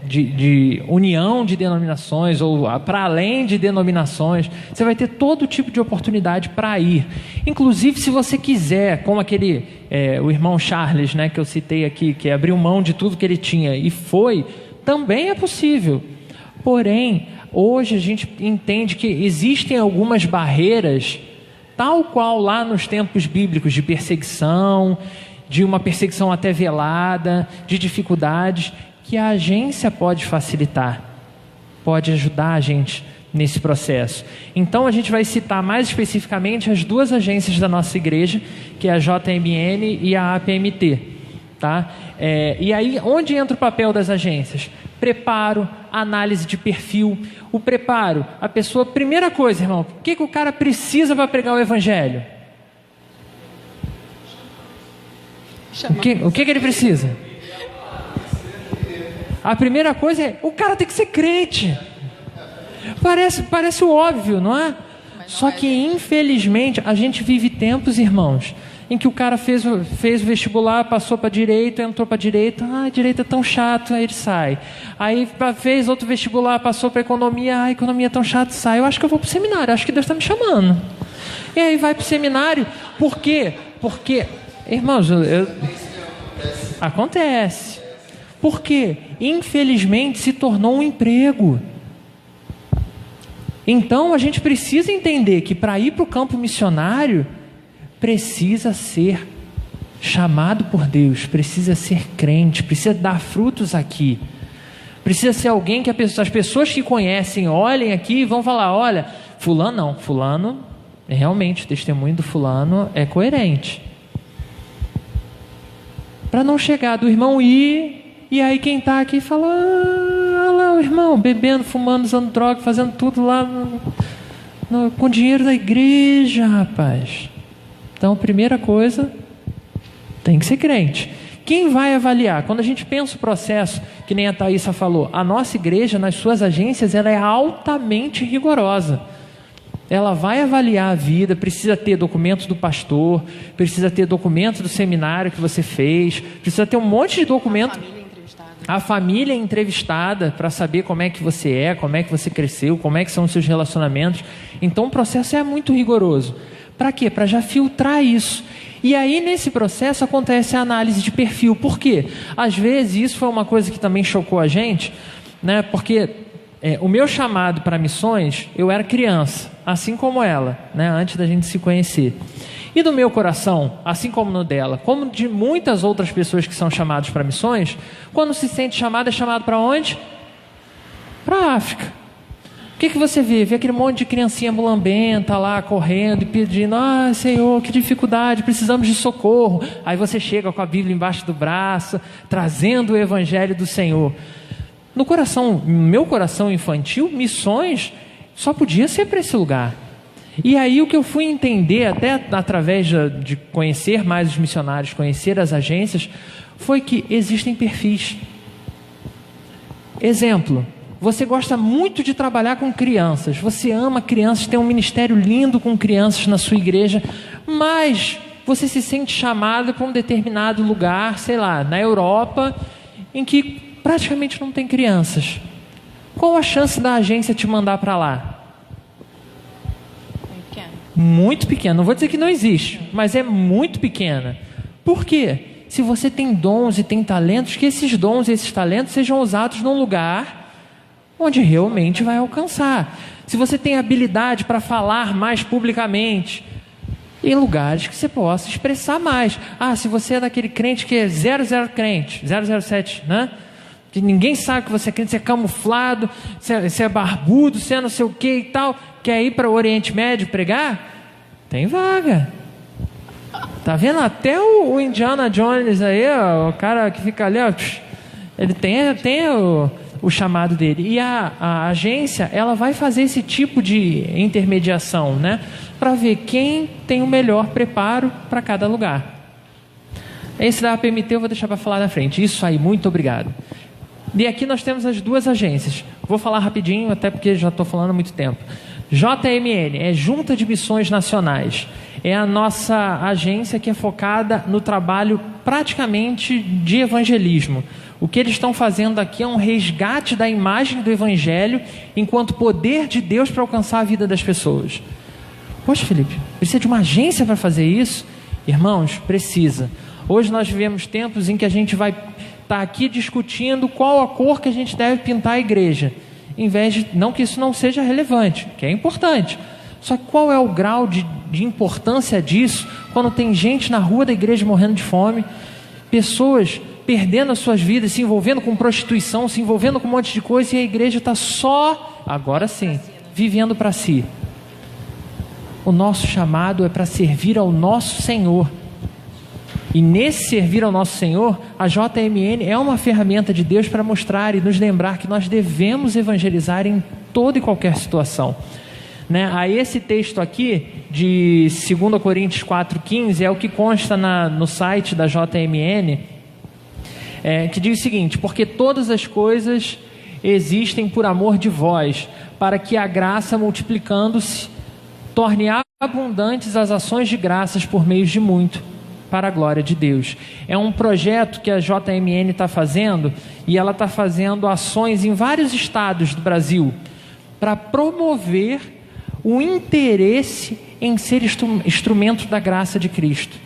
de união de denominações ou para além de denominações. Você vai ter todo tipo de oportunidade para ir. Inclusive, se você quiser, como o irmão Charles, né, que eu citei aqui, que abriu mão de tudo que ele tinha e foi, também é possível. Porém, hoje a gente entende que existem algumas barreiras, tal qual lá nos tempos bíblicos, de perseguição, de uma perseguição até velada, de dificuldades, que a agência pode facilitar, pode ajudar a gente nesse processo. Então a gente vai citar mais especificamente as duas agências da nossa igreja, que é a JMN e a APMT. Tá? E aí, onde entra o papel das agências? Preparo, análise de perfil. O preparo, a pessoa, primeira coisa, irmão, o que o cara precisa para pregar o evangelho? O que ele precisa? A primeira coisa é, o cara tem que ser crente. Parece óbvio, não é? Só que, infelizmente, a gente vive tempos, irmãos, em que o cara fez o vestibular, passou para direita, entrou para direita, direita é tão chato, aí ele sai. Aí fez outro vestibular, passou para economia, economia é tão chato, sai. Eu acho que eu vou para o seminário, acho que Deus está me chamando. E aí vai para o seminário, por quê? Porque, irmãos, acontece. Porque, infelizmente, se tornou um emprego. Então, a gente precisa entender que para ir para o campo missionário, precisa ser chamado por Deus, precisa ser crente, precisa dar frutos aqui. Precisa ser alguém que as pessoas que conhecem olhem aqui e vão falar, olha, fulano, realmente, o testemunho do fulano é coerente. Para não chegar do irmão ir, e aí quem está aqui fala, olha lá o irmão, bebendo, fumando, usando droga, fazendo tudo lá com dinheiro da igreja, rapaz. Então, primeira coisa, tem que ser crente. Quem vai avaliar? Quando a gente pensa o processo, que nem a Thaísa falou, a nossa igreja, nas suas agências, ela é altamente rigorosa. Ela vai avaliar a vida, precisa ter documentos do pastor, precisa ter documentos do seminário que você fez, precisa ter um monte de documento. A família é entrevistada para saber como é que você é, como é que você cresceu, como é que são os seus relacionamentos. Então, o processo é muito rigoroso. Para quê? Para já filtrar isso. E aí, nesse processo, acontece a análise de perfil. Por quê? Às vezes, isso foi uma coisa que também chocou a gente, né? Porque o meu chamado para missões, eu era criança, assim como ela, né? Antes da gente se conhecer. E no meu coração, assim como no dela, como de muitas outras pessoas que são chamadas para missões, quando se sente chamado, é chamado para onde? Para a África. O que você vê? Vê aquele monte de criancinha mulambenta lá, correndo e pedindo, Senhor, que dificuldade, precisamos de socorro. Aí você chega com a Bíblia embaixo do braço, trazendo o Evangelho do Senhor. No meu coração infantil, missões só podia ser para esse lugar. E aí o que eu fui entender, até através de conhecer mais os missionários, conhecer as agências, foi que existem perfis. Exemplo, você gosta muito de trabalhar com crianças, você ama crianças, tem um ministério lindo com crianças na sua igreja, mas você se sente chamado para um determinado lugar, sei lá, na Europa, em que praticamente não tem crianças. Qual a chance da agência te mandar para lá? Muito pequena. Não vou dizer que não existe, mas é muito pequena. Por quê? Se você tem dons e tem talentos, que esses dons e esses talentos sejam usados num lugar onde realmente vai alcançar. Se você tem habilidade para falar mais publicamente, em lugares que você possa expressar mais. Se você é daquele crente que é 00 crente, 007, né? Que ninguém sabe que você é crente, você é camuflado, você é barbudo, você é não sei o que e tal, quer ir para o Oriente Médio pregar? Tem vaga. Tá vendo? Até o Indiana Jones aí, o cara que fica ali, ele tem o chamado dele. E a agência, ela vai fazer esse tipo de intermediação, né? Para ver quem tem o melhor preparo para cada lugar. Esse da APMT eu vou deixar para falar na frente. Isso aí, muito obrigado. E aqui nós temos as duas agências. Vou falar rapidinho, até porque já estou falando há muito tempo. JMN é Junta de Missões Nacionais. É a nossa agência que é focada no trabalho praticamente de evangelismo. O que eles estão fazendo aqui é um resgate da imagem do Evangelho enquanto poder de Deus para alcançar a vida das pessoas. Poxa, Felipe, precisa de uma agência para fazer isso? Irmãos, precisa. Hoje nós vivemos tempos em que a gente vai estar aqui discutindo qual a cor que a gente deve pintar a igreja. Em vez de, não que isso não seja relevante, que é importante. Só que qual é o grau de importância disso quando tem gente na rua da igreja morrendo de fome, pessoas perdendo as suas vidas, se envolvendo com prostituição, se envolvendo com um monte de coisa, e a igreja está só, agora sim, vivendo para si. O nosso chamado é para servir ao nosso Senhor. E nesse servir ao nosso Senhor, a JMN é uma ferramenta de Deus para mostrar e nos lembrar que nós devemos evangelizar em toda e qualquer situação. Né? Aí esse texto aqui, de 2 Coríntios 4,15, é o que consta no site da JMN. que diz o seguinte: porque todas as coisas existem por amor de vós, para que a graça, multiplicando-se, torne abundantes as ações de graças por meio de muito, para a glória de Deus. É um projeto que a JMN está fazendo, e ela está fazendo ações em vários estados do Brasil, para promover o interesse em ser instrumento da graça de Cristo.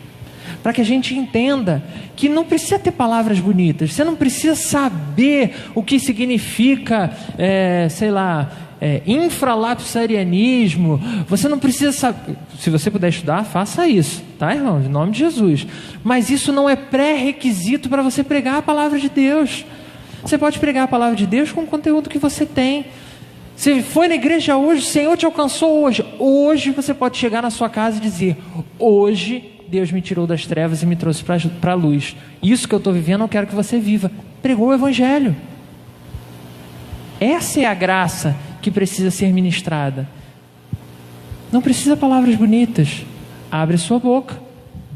Para que a gente entenda que não precisa ter palavras bonitas, você não precisa saber o que significa, infralapsarianismo, você não precisa saber. Se você puder estudar, faça isso, tá, irmão? Em nome de Jesus. Mas isso não é pré-requisito para você pregar a palavra de Deus. Você pode pregar a palavra de Deus com o conteúdo que você tem. Você foi na igreja hoje, o Senhor te alcançou hoje. Hoje você pode chegar na sua casa e dizer: hoje Deus me tirou das trevas e me trouxe para a luz. Isso que eu estou vivendo, eu quero que você viva. Pregou o Evangelho. Essa é a graça que precisa ser ministrada. Não precisa palavras bonitas. Abre sua boca.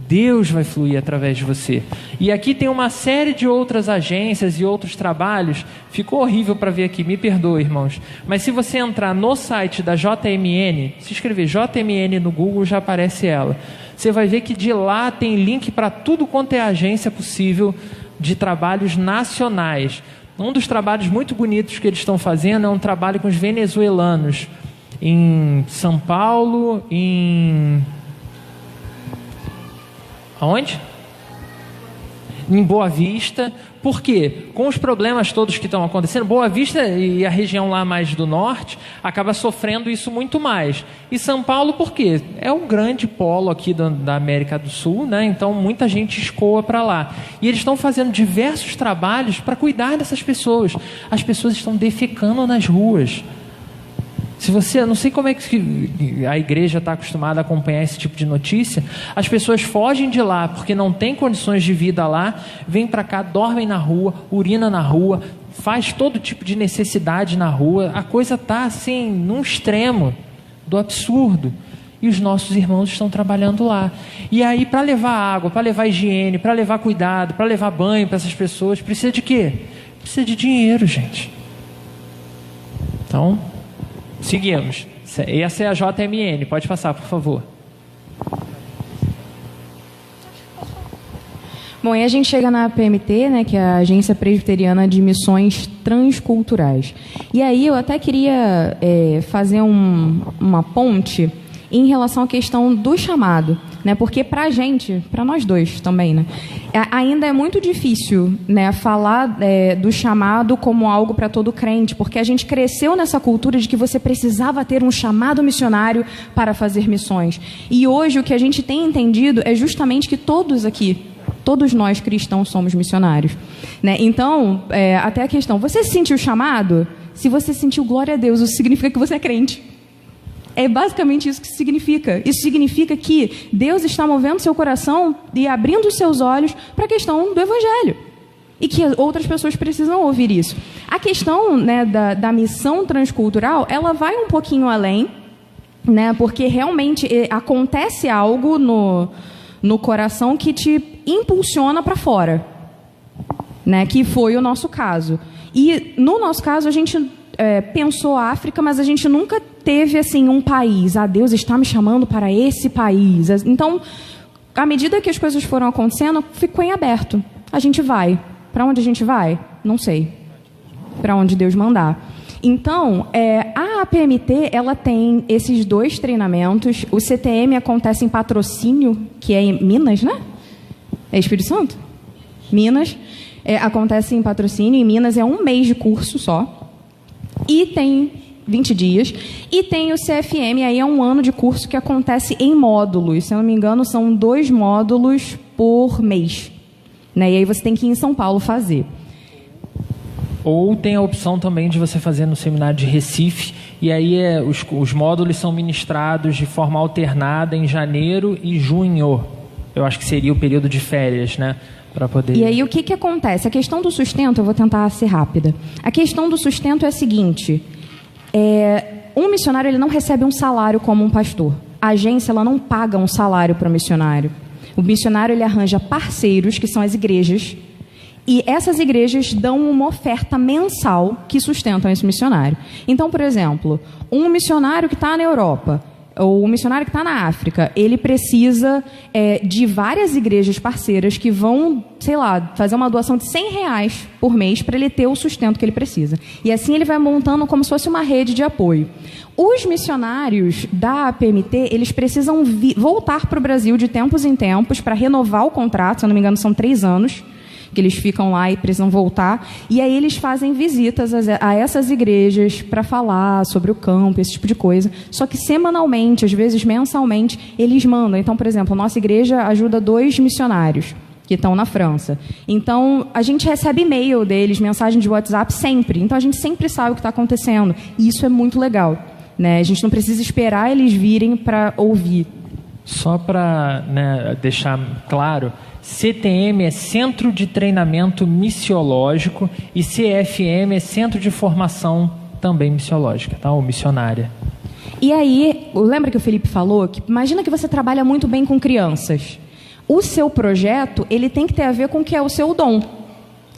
Deus vai fluir através de você. E aqui tem uma série de outras agências e outros trabalhos. Ficou horrível para ver aqui, me perdoe, irmãos. Mas se você entrar no site da JMN, se escrever JMN no Google, já aparece ela. Você vai ver que de lá tem link para tudo quanto é agência possível de trabalhos nacionais. Um dos trabalhos muito bonitos que eles estão fazendo é um trabalho com os venezuelanos em São Paulo, aonde? Em Boa Vista. Por quê? Com os problemas todos que estão acontecendo, Boa Vista e a região lá mais do norte acaba sofrendo isso muito mais. E São Paulo, por quê? É um grande polo aqui da América do Sul, né? Então muita gente escoa para lá. E eles estão fazendo diversos trabalhos para cuidar dessas pessoas. As pessoas estão defecando nas ruas. Se você, não sei como é que a igreja está acostumada a acompanhar esse tipo de notícia, as pessoas fogem de lá porque não tem condições de vida lá, vêm para cá, dormem na rua, urina na rua, faz todo tipo de necessidade na rua. A coisa está assim, num extremo do absurdo. E os nossos irmãos estão trabalhando lá. E aí, para levar água, para levar higiene, para levar cuidado, para levar banho para essas pessoas, precisa de quê? Precisa de dinheiro, gente. Então, seguimos. Essa é a JMN. Pode passar, por favor. Bom, e a gente chega na APMT, né, que é a Agência Presbiteriana de Missões Transculturais. E aí eu até queria fazer uma ponte em relação à questão do chamado, né? Porque para a gente, para nós dois também, né, ainda é muito difícil, né, falar do chamado como algo para todo crente, porque a gente cresceu nessa cultura de que você precisava ter um chamado missionário para fazer missões. E hoje o que a gente tem entendido é justamente que todos nós cristãos somos missionários, né? Então, até a questão, você sentiu chamado? Se você sentiu, glória a Deus, isso significa que você é crente. É basicamente isso que significa. Isso significa que Deus está movendo seu coração e abrindo os seus olhos para a questão do Evangelho. E que outras pessoas precisam ouvir isso. A questão, né, da missão transcultural, ela vai um pouquinho além, né, porque realmente acontece algo no coração que te impulsiona para fora, né, que foi o nosso caso. E no nosso caso a gente pensou a África, mas a gente nunca teve assim um país. Deus está me chamando para esse país. Então, à medida que as coisas foram acontecendo, ficou em aberto. A gente vai. Para onde a gente vai? Não sei. Para onde Deus mandar. Então, a APMT, ela tem esses 2 treinamentos. O CTM acontece em Patrocínio, que é em Minas, né? É Espírito Santo? Minas. Acontece em Patrocínio. Em Minas é 1 mês de curso só. E tem 20 dias. E tem o CFM, aí é 1 ano de curso que acontece em módulos. Se eu não me engano, são 2 módulos por mês, né? E aí você tem que ir em São Paulo fazer. Ou tem a opção também de você fazer no seminário de Recife. E aí os módulos são ministrados de forma alternada em janeiro e junho. Eu acho que seria o período de férias, né? Poder... E aí o que acontece? A questão do sustento, eu vou tentar ser rápida. A questão do sustento é a seguinte: um missionário ele não recebe um salário como um pastor. A agência ela não paga um salário para o missionário. O missionário ele arranja parceiros, que são as igrejas, E essas igrejas dão uma oferta mensal que sustentam esse missionário. Então, por exemplo, um missionário que está na Europa, ou um missionário que está na África, ele precisa de várias igrejas parceiras que vão, sei lá, fazer uma doação de R$100 por mês para ele ter o sustento que ele precisa. E assim ele vai montando como se fosse uma rede de apoio. Os missionários da APMT, eles precisam voltar para o Brasil de tempos em tempos para renovar o contrato, se eu não me engano são 3 anos, que eles ficam lá e precisam voltar, e aí eles fazem visitas a essas igrejas para falar sobre o campo, esse tipo de coisa. Só que semanalmente, às vezes mensalmente, eles mandam. Então, por exemplo, a nossa igreja ajuda 2 missionários que estão na França. Então, a gente recebe e-mail deles, mensagem de WhatsApp sempre. Então, a gente sempre sabe o que está acontecendo. E isso é muito legal, né? A gente não precisa esperar eles virem para ouvir. Só para, né, deixar claro, CTM é Centro de Treinamento Missiológico e CFM é Centro de Formação também missiológica, tá? Ou missionária. E aí, lembra que o Felipe falou que imagina que você trabalha muito bem com crianças. O seu projeto, ele tem que ter a ver com o que é o seu dom.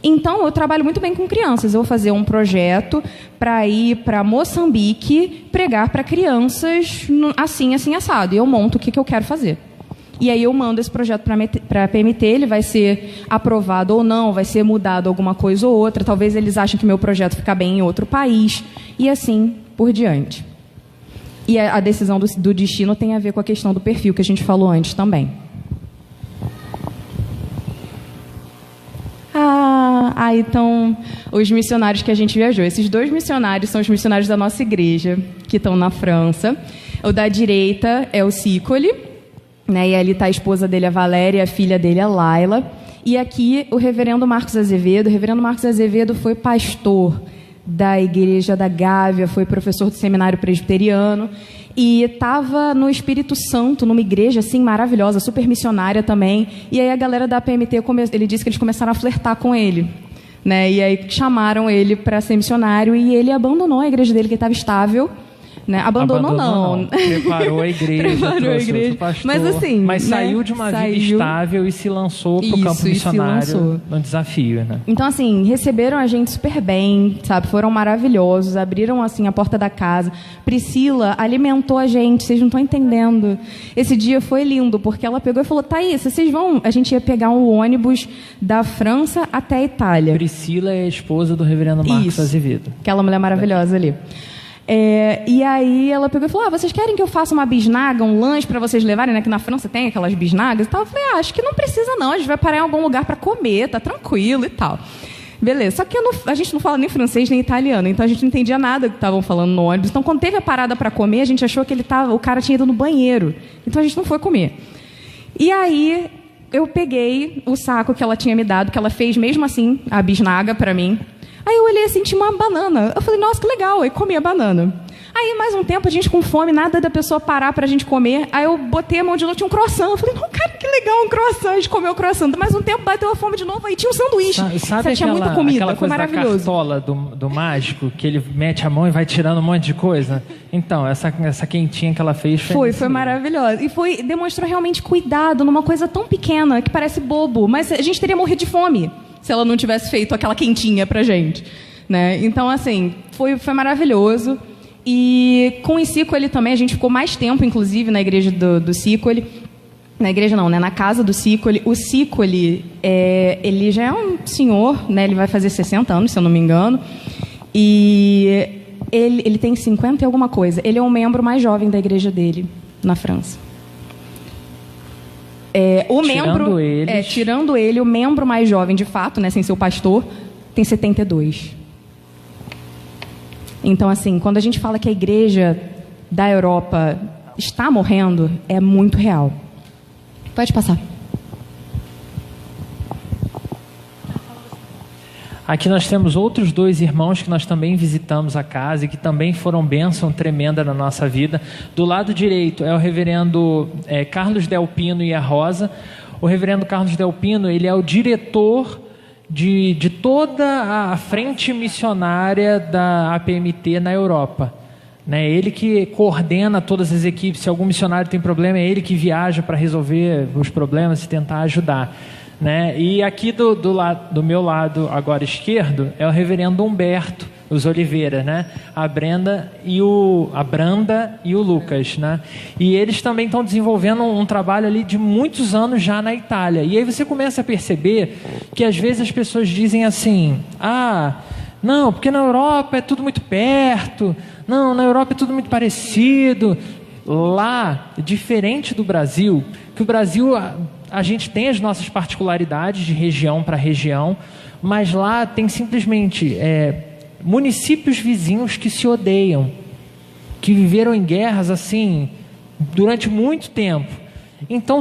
Então, eu trabalho muito bem com crianças. Eu vou fazer um projeto para ir para Moçambique pregar para crianças assim, assim, assado. E eu monto o que eu quero fazer. E aí eu mando esse projeto para a PMT, ele vai ser aprovado ou não, vai ser mudado alguma coisa ou outra. Talvez eles achem que meu projeto fica bem em outro país. E assim por diante. E a decisão do destino tem a ver com a questão do perfil que a gente falou antes também. Então, os missionários que a gente viajou. Esses 2 missionários são os missionários da nossa igreja, que estão na França. O da direita é o Sicoli, né? E ali está a esposa dele, a Valéria, e a filha dele, a Laila. E aqui o reverendo Marcos Azevedo. O reverendo Marcos Azevedo foi pastor da igreja da Gávea, foi professor do seminário presbiteriano e estava no Espírito Santo, numa igreja assim maravilhosa, super missionária também. E aí a galera da PMT, ele disse que eles começaram a flertar com ele, né? E aí chamaram ele para ser missionário e ele abandonou a igreja dele, que estava estável. Né? Abandonou não. Preparou a igreja, Preparou a igreja. Pastor, mas assim, mas saiu de uma vida estável e se lançou para o campo missionário no desafio, né? Então assim, receberam a gente super bem, sabe? Foram maravilhosos, abriram assim a porta da casa. Priscila alimentou a gente, vocês não estão entendendo. Esse dia foi lindo, porque ela pegou e falou: Thaís, vocês vão... A gente ia pegar um ônibus da França até a Itália. Priscila é a esposa do reverendo Marcos Azevedo. Aquela mulher maravilhosa ali. E aí ela pegou e falou: vocês querem que eu faça uma bisnaga, um lanche para vocês levarem, né? Que na França tem aquelas bisnagas e tal. Eu falei: acho que não precisa não, a gente vai parar em algum lugar para comer, tá tranquilo e tal. Beleza, só que a gente não fala nem francês nem italiano, então a gente não entendia nada que estavam falando no ônibus. Então quando teve a parada para comer, a gente achou que o cara tinha ido no banheiro, então a gente não foi comer. E aí eu peguei o saco que ela tinha me dado, que ela fez mesmo assim, a bisnaga para mim. Aí eu olhei assim, tinha uma banana. Eu falei: nossa, que legal. Aí comi a banana. Aí, mais um tempo, a gente com fome, nada da pessoa parar pra gente comer. Aí eu botei a mão de novo, tinha um croissant. Eu falei: não, cara, que legal, um croissant. A gente comeu o croissant. Mais um tempo, bateu a fome de novo, aí tinha um sanduíche. Sabe tinha muita comida, aquela foi coisa maravilhoso. da cartola do mágico, que ele mete a mão e vai tirando um monte de coisa? Então, essa quentinha que ela fez... Foi maravilhosa. E demonstrou realmente cuidado numa coisa tão pequena, que parece bobo. Mas a gente teria morrido de fome se ela não tivesse feito aquela quentinha pra gente. Né? Então, assim, foi maravilhoso. E com o Sicoli também, a gente ficou mais tempo, inclusive, na igreja do Sicoli. Na igreja não, né? Na casa do Sicoli. O Sicoli, ele já é um senhor, né? Ele vai fazer 60 anos, se eu não me engano. E ele tem 50 e alguma coisa. Ele é um membro mais jovem da igreja dele, na França. Tirando ele, o membro mais jovem, de fato, né? Sem ser o pastor, tem 72. Então, assim, quando a gente fala que a igreja da Europa está morrendo, é muito real. Pode passar. Aqui nós temos outros 2 irmãos que nós também visitamos a casa e que também foram bênção tremenda na nossa vida. Do lado direito é o reverendo Carlos Delpino e a Rosa. O reverendo Carlos Delpino, ele é o diretor de toda a frente missionária da APMT na Europa. Né? Ele que coordena todas as equipes. Se algum missionário tem problema, é ele que viaja para resolver os problemas e tentar ajudar. né? E aqui do meu lado, agora esquerdo, é o reverendo Humberto, os Oliveira, né? A Branda e o Lucas, né? E eles também estão desenvolvendo um trabalho ali de muitos anos já na Itália. E aí você começa a perceber que às vezes as pessoas dizem assim: não, porque na Europa é tudo muito perto, não, na Europa é tudo muito parecido. Lá, diferente do Brasil, que o Brasil, a gente tem as nossas particularidades de região para região, mas lá tem simplesmente municípios vizinhos que se odeiam, que viveram em guerras assim durante muito tempo. Então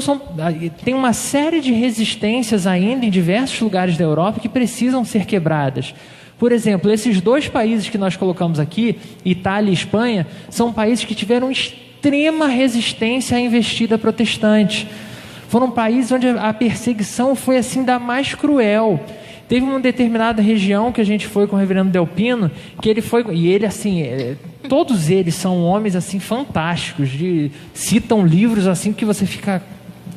tem uma série de resistências ainda em diversos lugares da Europa que precisam ser quebradas. Por exemplo, esses 2 países que nós colocamos aqui, Itália e Espanha, são países que tiveram extrema resistência à investida protestante. Foram países onde a perseguição foi assim da mais cruel. Teve uma determinada região que a gente foi com o reverendo Delpino, que ele foi, e ele assim, todos eles são homens assim fantásticos, citam livros assim que você fica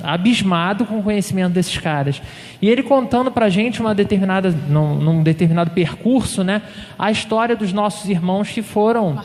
abismado com o conhecimento desses caras. E ele contando pra gente num determinado percurso, né, a história dos nossos irmãos que foram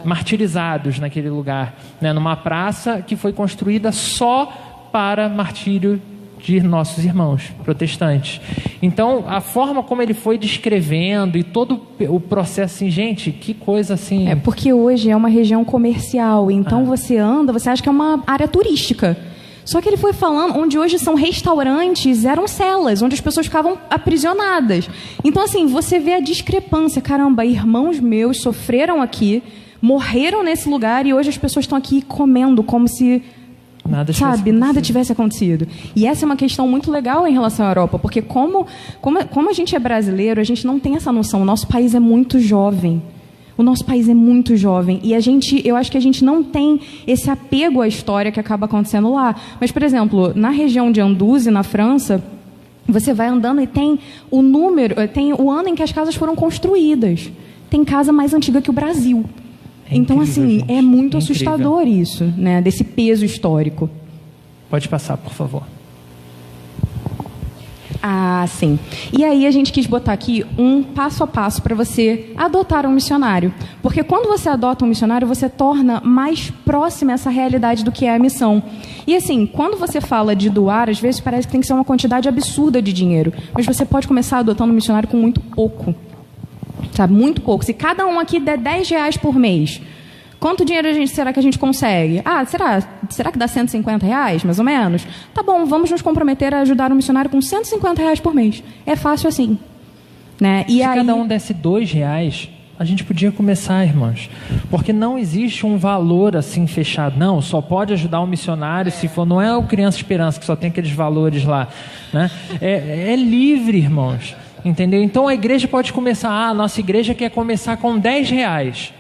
martirizados naquele lugar, né, numa praça que foi construída só para martírio de nossos irmãos protestantes. Então, a forma como ele foi descrevendo e todo o processo, assim, gente, que coisa assim... Porque hoje é uma região comercial, então você anda, você acha que é uma área turística. Só que ele foi falando, onde hoje são restaurantes, eram celas, onde as pessoas ficavam aprisionadas. Então, assim, você vê a discrepância. Caramba, irmãos meus sofreram aqui, morreram nesse lugar e hoje as pessoas estão aqui comendo como se... nada tivesse acontecido. E essa é uma questão muito legal em relação à Europa, porque como a gente é brasileiro, a gente não tem essa noção. O nosso país é muito jovem. O nosso país é muito jovem. E eu acho que a gente não tem esse apego à história que acaba acontecendo lá. Mas, por exemplo, na região de Anduze, na França, você vai andando e tem o ano em que as casas foram construídas. Tem casa mais antiga que o Brasil. Então, assim, é muito assustador isso, né, desse peso histórico. Pode passar, por favor. Sim. E aí a gente quis botar aqui um passo a passo para você adotar um missionário. Porque quando você adota um missionário, você torna mais próxima essa realidade do que é a missão. E assim, quando você fala de doar, às vezes parece que tem que ser uma quantidade absurda de dinheiro. Mas você pode começar adotando um missionário com muito pouco. Sabe, muito pouco. Se cada um aqui der R$10 por mês, quanto dinheiro será que a gente consegue? Será que dá R$150, mais ou menos? Tá bom, vamos nos comprometer a ajudar um missionário com R$150 por mês. É fácil assim. Né? E se aí... cada um desse R$2, a gente podia começar, irmãos. Porque não existe um valor assim fechado. Não, só pode ajudar um missionário se for... Não é o Criança Esperança, que só tem aqueles valores lá. Né? É livre, irmãos. Entendeu? Então a igreja pode começar... a nossa igreja quer começar com R$10.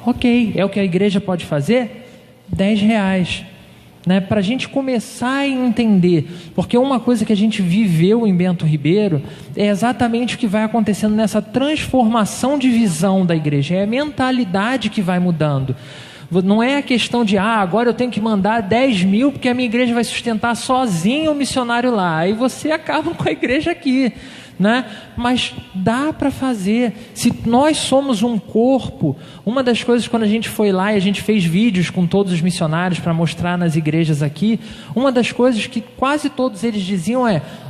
Ok, é o que a igreja pode fazer? R$10, né? Para a gente começar a entender, porque uma coisa que a gente viveu em Bento Ribeiro é exatamente o que vai acontecendo nessa transformação de visão da igreja, é a mentalidade que vai mudando. Não é a questão de, agora eu tenho que mandar 10 mil porque a minha igreja vai sustentar sozinho o missionário lá, aí você acaba com a igreja aqui. Né? Mas dá para fazer. Se nós somos um corpo, uma das coisas quando a gente foi lá e a gente fez vídeos com todos os missionários para mostrar nas igrejas aqui, uma das coisas que quase todos eles diziam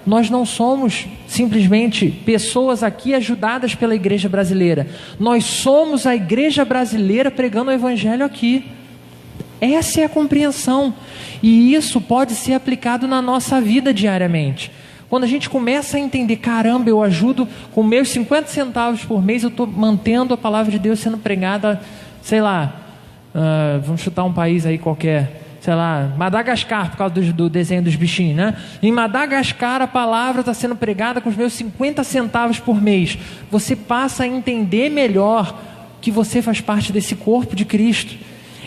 nós não somos simplesmente pessoas aqui ajudadas pela igreja brasileira, nós somos a igreja brasileira pregando o evangelho aqui. Essa é a compreensão, e isso pode ser aplicado na nossa vida diariamente. Quando a gente começa a entender, caramba, eu ajudo com meus 50 centavos por mês, eu estou mantendo a palavra de Deus sendo pregada, sei lá, vamos chutar um país aí qualquer, sei lá, Madagascar, por causa do desenho dos bichinhos, né? Em Madagascar a palavra está sendo pregada com os meus 50 centavos por mês. Você passa a entender melhor que você faz parte desse corpo de Cristo.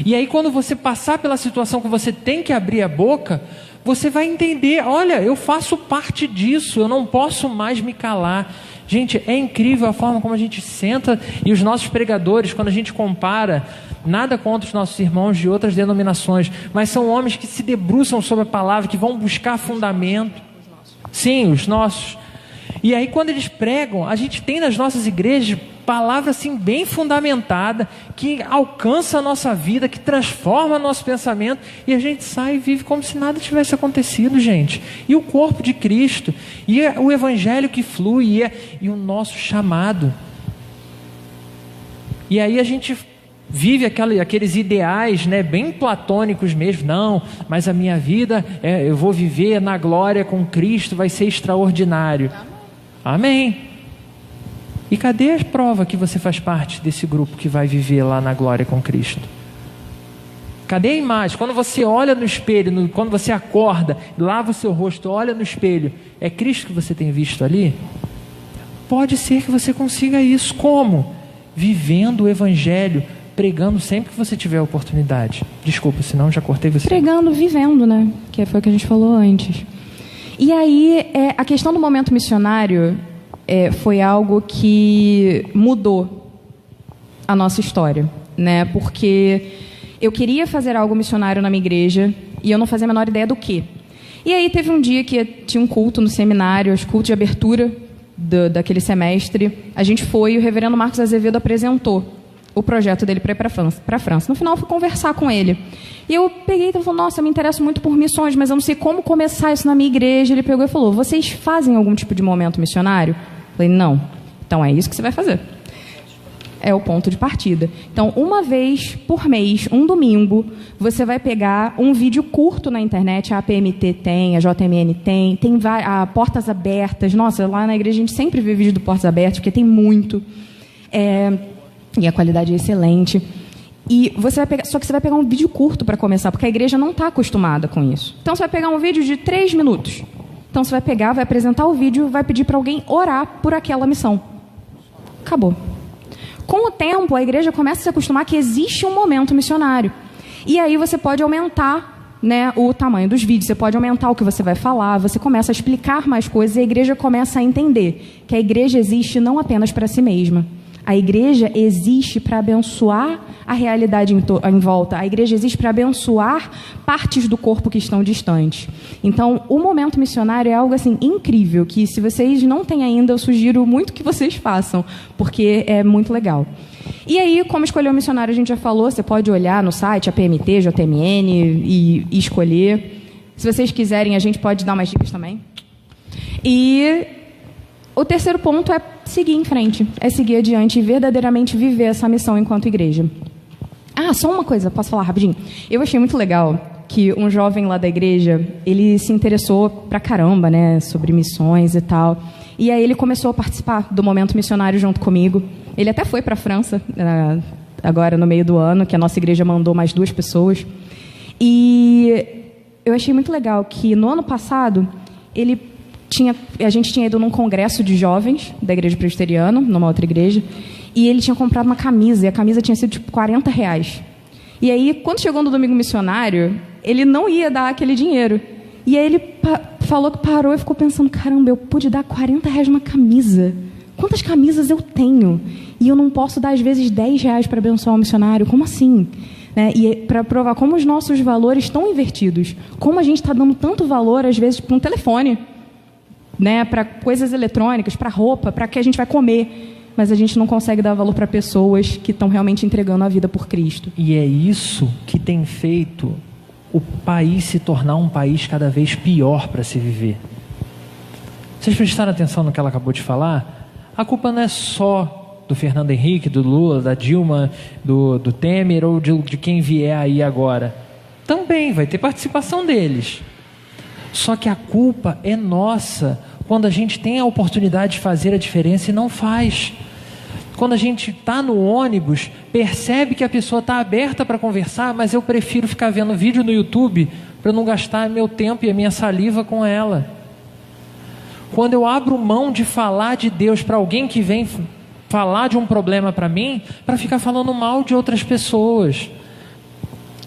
E aí quando você passar pela situação que você tem que abrir a boca, você vai entender, olha, eu faço parte disso, eu não posso mais me calar. Gente, é incrível a forma como a gente senta, e os nossos pregadores, quando a gente compara, nada contra os nossos irmãos de outras denominações, mas são homens que se debruçam sobre a palavra, que vão buscar fundamento. Sim, os nossos. E aí quando eles pregam, a gente tem nas nossas igrejas palavra assim bem fundamentada, que alcança a nossa vida, que transforma nosso pensamento, e a gente sai e vive como se nada tivesse acontecido, gente. E o corpo de Cristo, e o evangelho que flui, e o nosso chamado. E aí a gente vive aqueles ideais, né, bem platônicos mesmo. Não, mas a minha vida, eu vou viver na glória com Cristo, vai ser extraordinário. Amém. E cadê a prova que você faz parte desse grupo que vai viver lá na glória com Cristo? Cadê a imagem? Quando você olha no espelho, quando você acorda, lava o seu rosto, olha no espelho, é Cristo que você tem visto ali? Pode ser que você consiga isso. Como? Vivendo o evangelho, pregando sempre que você tiver a oportunidade. Desculpa, senão já cortei você. Pregando, vivendo, né? Que foi o que a gente falou antes. E aí, a questão do momento missionário foi algo que mudou a nossa história, né? Porque eu queria fazer algo missionário na minha igreja e eu não fazia a menor ideia do quê. E aí teve um dia que tinha um culto no seminário, os cultos de abertura daquele semestre. A gente foi e o reverendo Marcos Azevedo apresentou o projeto dele para ir para a França. No final, eu fui conversar com ele. E eu peguei e falei, nossa, me interesso muito por missões, mas eu não sei como começar isso na minha igreja. Ele pegou e falou, vocês fazem algum tipo de momento missionário? Eu falei, não. Então, é isso que você vai fazer. É o ponto de partida. Então, uma vez por mês, um domingo, você vai pegar um vídeo curto na internet, a APMT tem, a JMN tem a Portas Abertas. Nossa, lá na igreja a gente sempre vê vídeo do Portas Abertas, porque tem muito. E a qualidade é excelente. E você vai pegar, só que você vai pegar um vídeo curto para começar, porque a igreja não está acostumada com isso. Então, você vai pegar um vídeo de 3 minutos. Então, você vai pegar, vai apresentar o vídeo, vai pedir para alguém orar por aquela missão. Acabou. Com o tempo, a igreja começa a se acostumar que existe um momento missionário. E aí você pode aumentar, né, o tamanho dos vídeos, você pode aumentar o que você vai falar, você começa a explicar mais coisas e a igreja começa a entender que a igreja existe não apenas para si mesma. A igreja existe para abençoar a realidade em volta. A igreja existe para abençoar partes do corpo que estão distantes. Então, o momento missionário é algo assim incrível, que se vocês não têm ainda, eu sugiro muito que vocês façam, porque é muito legal. E aí, como escolher um missionário, a gente já falou, você pode olhar no site, a PMT, JMN, e escolher. Se vocês quiserem, a gente pode dar umas dicas também. E o terceiro ponto é seguir em frente, é seguir adiante e verdadeiramente viver essa missão enquanto igreja. Só uma coisa, posso falar rapidinho? Eu achei muito legal que um jovem lá da igreja, ele se interessou pra caramba, né, sobre missões e tal. E aí ele começou a participar do momento missionário junto comigo. Ele até foi para a França, agora no meio do ano, que a nossa igreja mandou mais 2 pessoas. E eu achei muito legal que no ano passado, a gente tinha ido num congresso de jovens da igreja presbiteriana, numa outra igreja, e ele tinha comprado uma camisa, e a camisa tinha sido tipo R$40. E aí, quando chegou no domingo missionário, ele não ia dar aquele dinheiro. E aí ele falou que parou e ficou pensando, caramba, eu pude dar R$40 numa camisa. Quantas camisas eu tenho? E eu não posso dar, às vezes, R$10 para abençoar um missionário? Como assim? E para provar como os nossos valores estão invertidos. Como a gente está dando tanto valor, às vezes, para um telefone, né, para coisas eletrônicas, para roupa, para que a gente vai comer, mas a gente não consegue dar valor para pessoas que estão realmente entregando a vida por Cristo. E é isso que tem feito o país se tornar um país cada vez pior para se viver. Vocês prestaram atenção no que ela acabou de falar? A culpa não é só do Fernando Henrique, do Lula, da Dilma, do Temer ou de quem vier aí agora. Também vai ter participação deles. Só que a culpa é nossa quando a gente tem a oportunidade de fazer a diferença e não faz. Quando a gente está no ônibus, percebe que a pessoa está aberta para conversar, mas eu prefiro ficar vendo vídeo no YouTube para não gastar meu tempo e a minha saliva com ela. Quando eu abro mão de falar de Deus para alguém que vem falar de um problema para mim, para ficar falando mal de outras pessoas.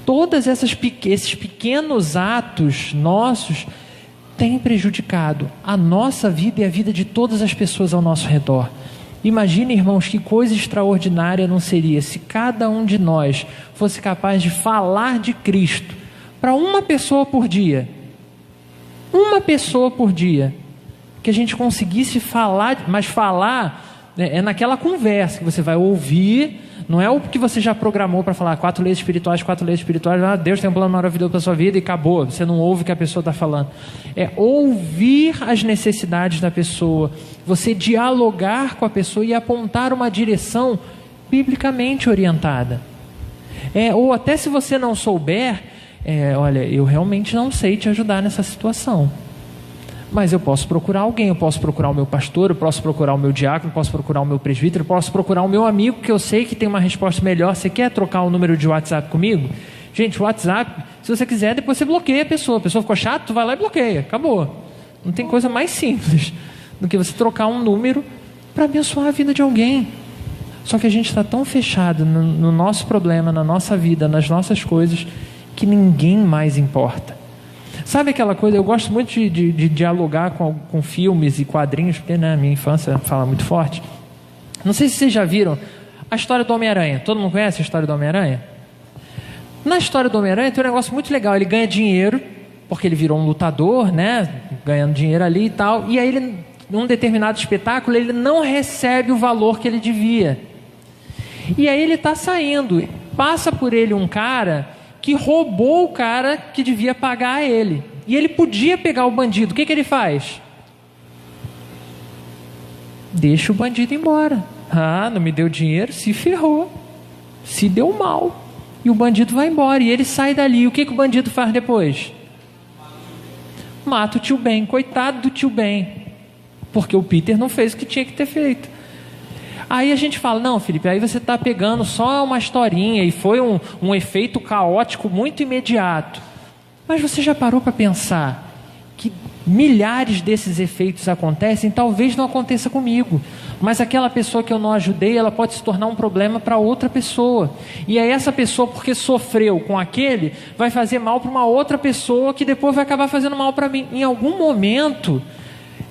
Todos esses pequenos atos nossos têm prejudicado a nossa vida e a vida de todas as pessoas ao nosso redor. Imagine, irmãos, que coisa extraordinária não seria se cada um de nós fosse capaz de falar de Cristo para uma pessoa por dia. Uma pessoa por dia. que a gente conseguisse falar, mas falar é naquela conversa que você vai ouvir, não é o que você já programou para falar 4 leis espirituais, Deus tem um plano maravilhoso para a sua vida e acabou, você não ouve o que a pessoa está falando. É ouvir as necessidades da pessoa, você dialogar com a pessoa e apontar uma direção biblicamente orientada. Ou até se você não souber, olha, eu realmente não sei te ajudar nessa situação, mas eu posso procurar alguém, eu posso procurar o meu pastor, eu posso procurar o meu diácono, eu posso procurar o meu presbítero, eu posso procurar o meu amigo que eu sei que tem uma resposta melhor. Você quer trocar o número de WhatsApp comigo? Gente, o WhatsApp, se você quiser, depois você bloqueia a pessoa ficou chato, tu vai lá e bloqueia, acabou. Não tem coisa mais simples do que você trocar um número para abençoar a vida de alguém. Só que a gente está tão fechado no nosso problema, na nossa vida, nas nossas coisas, que ninguém mais importa. Sabe aquela coisa, eu gosto muito de dialogar com filmes e quadrinhos, porque na minha infância fala muito forte. Não sei se vocês já viram a história do Homem-Aranha. Todo mundo conhece a história do Homem-Aranha? Na história do Homem-Aranha tem um negócio muito legal. Ele ganha dinheiro, porque ele virou um lutador, né? Ganhando dinheiro ali e tal. E aí, ele, num determinado espetáculo, ele não recebe o valor que ele devia. E aí ele está saindo. Passa por ele um cara que roubou o cara que devia pagar a ele. E ele podia pegar o bandido. O que ele faz? Deixa o bandido embora. Não me deu dinheiro, se ferrou. Se deu mal. E o bandido vai embora. E ele sai dali. E o que o bandido faz depois? Mata o tio Ben. Coitado do tio Ben. Porque o Peter não fez o que tinha que ter feito. Aí a gente fala, não, Felipe, aí você está pegando só uma historinha e foi um efeito caótico muito imediato. Mas você já parou para pensar que milhares desses efeitos acontecem? Talvez não aconteça comigo, mas aquela pessoa que eu não ajudei, ela pode se tornar um problema para outra pessoa. E aí essa pessoa, porque sofreu com aquele, vai fazer mal para uma outra pessoa que depois vai acabar fazendo mal para mim. Em algum momento,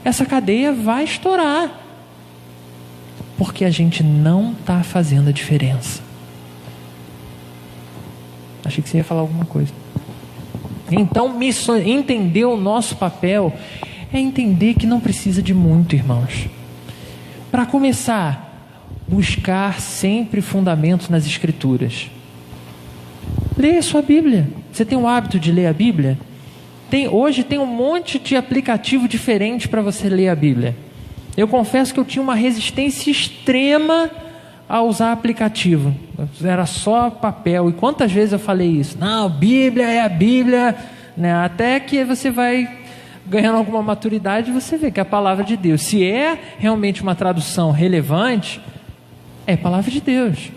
essa cadeia vai estourar. Porque a gente não está fazendo a diferença. Achei que você ia falar alguma coisa. Então, entender o nosso papel é entender que não precisa de muito, irmãos. Para começar, buscar sempre fundamentos nas Escrituras. Leia a sua Bíblia. Você tem o hábito de ler a Bíblia? Hoje tem um monte de aplicativo diferente para você ler a Bíblia. Eu confesso que eu tinha uma resistência extrema a usar aplicativo. Era só papel. E quantas vezes eu falei isso? Não, Bíblia é a Bíblia, né? Até que você vai ganhando alguma maturidade e você vê que é a palavra de Deus. Se é realmente uma tradução relevante, é a palavra de Deus.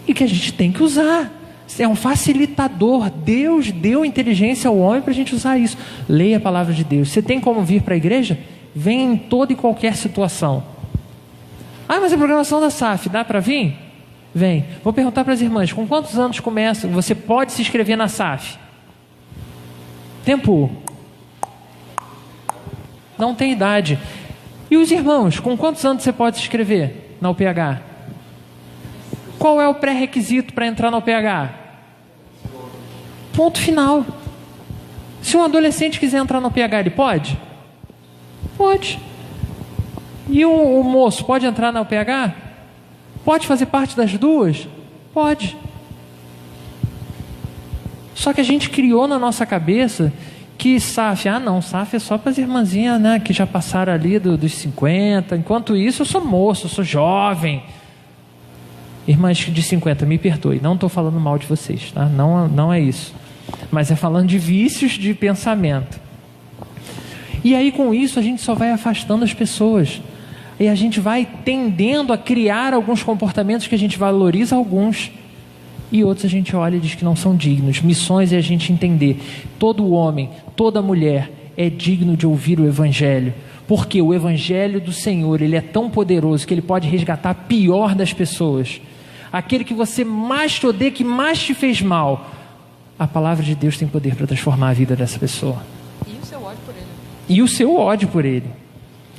E que a gente tem que usar. É um facilitador. Deus deu inteligência ao homem para a gente usar isso. Leia a palavra de Deus. Você tem como vir para a igreja? Vem em toda e qualquer situação. Mas a programação da SAF, dá para vir? Vem. Vou perguntar para as irmãs, com quantos anos começa? Você pode se inscrever na SAF? Tempo. Não tem idade. E os irmãos, com quantos anos você pode se inscrever na UPH? Qual é o pré-requisito para entrar na UPH? Ponto final. Se um adolescente quiser entrar na UPH, ele pode? Pode. E o moço pode entrar na UPH? Pode fazer parte das duas? Pode. Só que a gente criou na nossa cabeça que SAF, SAF é só para as irmãzinhas, né, que já passaram ali dos 50. Enquanto isso, eu sou moço, eu sou jovem. Irmãs de 50, me perdoe, não estou falando mal de vocês, tá? Não é isso. Mas é falando de vícios de pensamento. E aí com isso a gente só vai afastando as pessoas. E a gente vai tendendo a criar alguns comportamentos que a gente valoriza alguns. E outros a gente olha e diz que não são dignos. Missões é a gente entender. Todo homem, toda mulher é digno de ouvir o Evangelho. Porque o Evangelho do Senhor, ele é tão poderoso que ele pode resgatar a pior das pessoas. Aquele que você mais te odeia, que mais te fez mal. A palavra de Deus tem poder para transformar a vida dessa pessoa. E o seu ódio por ele. E o seu ódio por ele.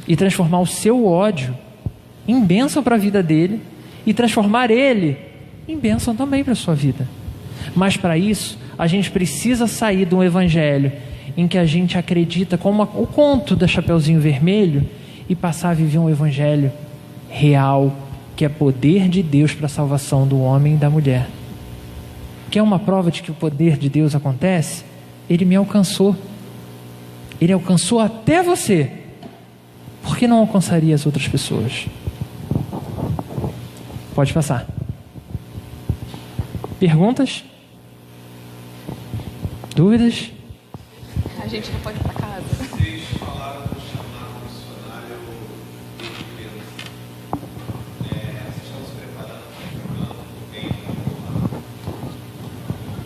E transformar o seu ódio em bênção para a vida dele. E transformar ele em bênção também para a sua vida. Mas para isso, a gente precisa sair de um evangelho em que a gente acredita, como o conto da Chapeuzinho Vermelho, e passar a viver um evangelho real, que é poder de Deus para a salvação do homem e da mulher. Quer uma prova de que o poder de Deus acontece? Ele me alcançou. Ele alcançou até você. Por que não alcançaria as outras pessoas? Pode passar. Perguntas? Dúvidas? A gente não pode ir para casa. Vocês falaram do chamado missionário de criança. Vocês estão se preparando para um plano? Tem um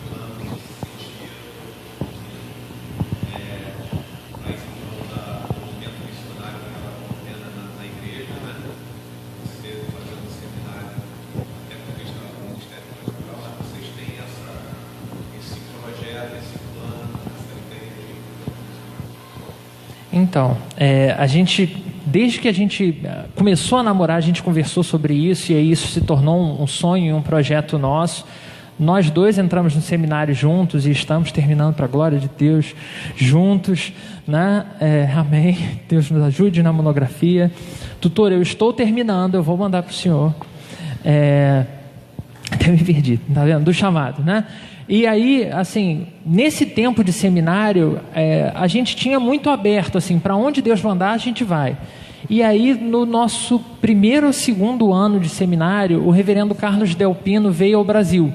plano nesse sentido? Para esse movimento missionário que ela coordena na igreja, né? Você fazendo um seminário, até porque está no Ministério Pastoral, mas vocês têm esse projeto, esse plano, essa ideia de... Então, a gente, desde que a gente começou a namorar, a gente conversou sobre isso, e aí isso se tornou um sonho, um projeto nosso. Nós dois entramos no seminário juntos e estamos terminando, para a glória de Deus, juntos, né? Amém. Deus nos ajude na monografia. Tutor, eu estou terminando, eu vou mandar para o senhor. Até me perdi, tá vendo? Do chamado, né? E aí, assim, nesse tempo de seminário, a gente tinha muito aberto, assim, para onde Deus mandar, a gente vai. E aí, no nosso primeiro ou segundo ano de seminário, o reverendo Carlos Delpino veio ao Brasil.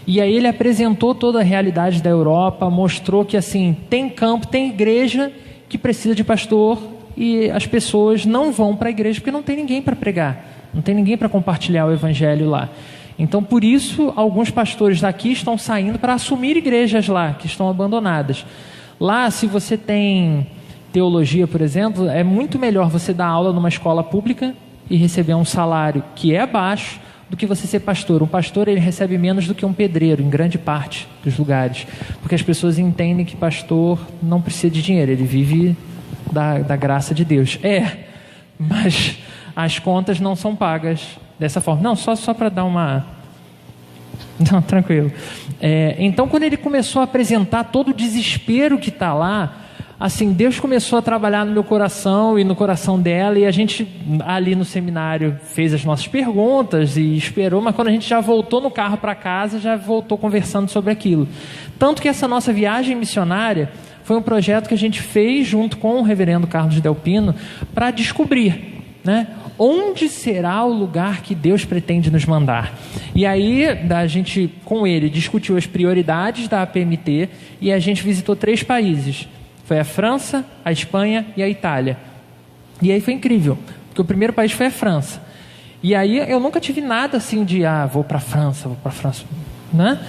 E aí ele apresentou toda a realidade da Europa, mostrou que, assim, tem campo, tem igreja que precisa de pastor, e as pessoas não vão para a igreja porque não tem ninguém para pregar, não tem ninguém para compartilhar o evangelho lá. Então, por isso, alguns pastores daqui estão saindo para assumir igrejas lá, que estão abandonadas. Lá, se você tem teologia, por exemplo, é muito melhor você dar aula numa escola pública e receber um salário que é baixo do que você ser pastor. Um pastor, ele recebe menos do que um pedreiro, em grande parte dos lugares. Porque as pessoas entendem que pastor não precisa de dinheiro, ele vive da graça de Deus. Mas as contas não são pagas dessa forma. Não, só para dar uma... Não, tranquilo. Então, quando ele começou a apresentar todo o desespero que está lá, assim, Deus começou a trabalhar no meu coração e no coração dela, e a gente, ali no seminário, fez as nossas perguntas e esperou, mas quando a gente já voltou no carro para casa, já voltou conversando sobre aquilo. Tanto que essa nossa viagem missionária foi um projeto que a gente fez junto com o reverendo Carlos Delpino para descobrir, né? Onde será o lugar que Deus pretende nos mandar? E aí a gente, com ele, discutiu as prioridades da APMT e a gente visitou 3 países. Foi a França, a Espanha e a Itália. E aí foi incrível, porque o primeiro país foi a França. E aí eu nunca tive nada assim de, vou para a França, né?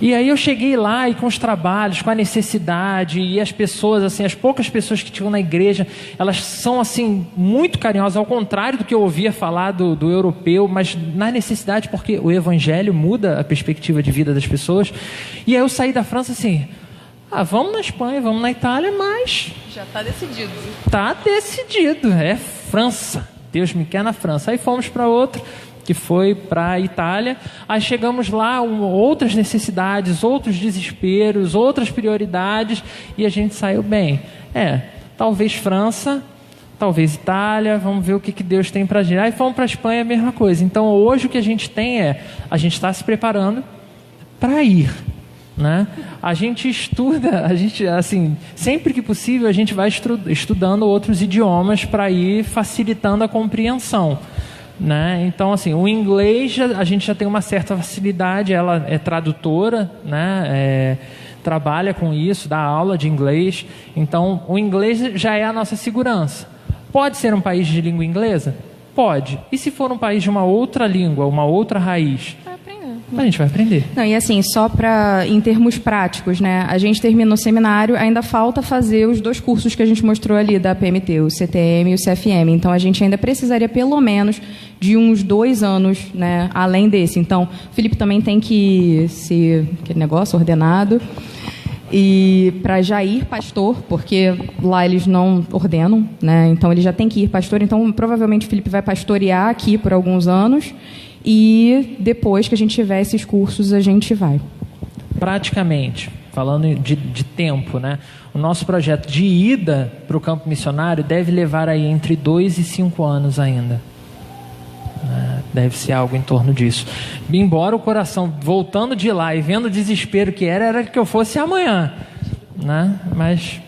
E aí eu cheguei lá e com os trabalhos, com a necessidade, e as pessoas, assim, as poucas pessoas que tinham na igreja, elas são, assim, muito carinhosas, ao contrário do que eu ouvia falar do europeu, mas na necessidade, porque o evangelho muda a perspectiva de vida das pessoas. E aí eu saí da França assim, vamos na Espanha, vamos na Itália, mas... Já está decidido. Está decidido, é França. Deus me quer na França. Aí fomos para outro, que foi para a Itália. Aí chegamos lá, outras necessidades, outros desesperos, outras prioridades, e a gente saiu bem. Talvez França, talvez Itália, vamos ver o que Deus tem para a gente. Aí fomos para a Espanha, a mesma coisa. Então hoje o que a gente tem a gente está se preparando para ir, né? A gente estuda, assim, sempre que possível a gente vai estudando outros idiomas para ir facilitando a compreensão, né? Então, assim, o inglês a gente já tem uma certa facilidade, ela é tradutora, né? Trabalha com isso, dá aula de inglês, então o inglês já é a nossa segurança. Pode ser um país de língua inglesa? Pode. E se for um país de uma outra língua, uma outra raiz? A gente vai aprender. Não, e assim, só para, em termos práticos, né? A gente terminou o seminário, ainda falta fazer os 2 cursos que a gente mostrou ali da PMT, o CTM e o CFM. Então, a gente ainda precisaria, pelo menos, de uns 2 anos, né? Além desse. Então, o Felipe também tem que ser, aquele negócio, ordenado. E para já ir pastor, porque lá eles não ordenam, né? Então, ele já tem que ir pastor. Então, provavelmente, o Felipe vai pastorear aqui por alguns anos. E depois que a gente tiver esses cursos, a gente vai. Praticamente, falando de tempo, né? O nosso projeto de ida para o campo missionário deve levar aí entre 2 e 5 anos ainda. Deve ser algo em torno disso. Embora o coração, voltando de lá e vendo o desespero que era que eu fosse amanhã, né? Mas...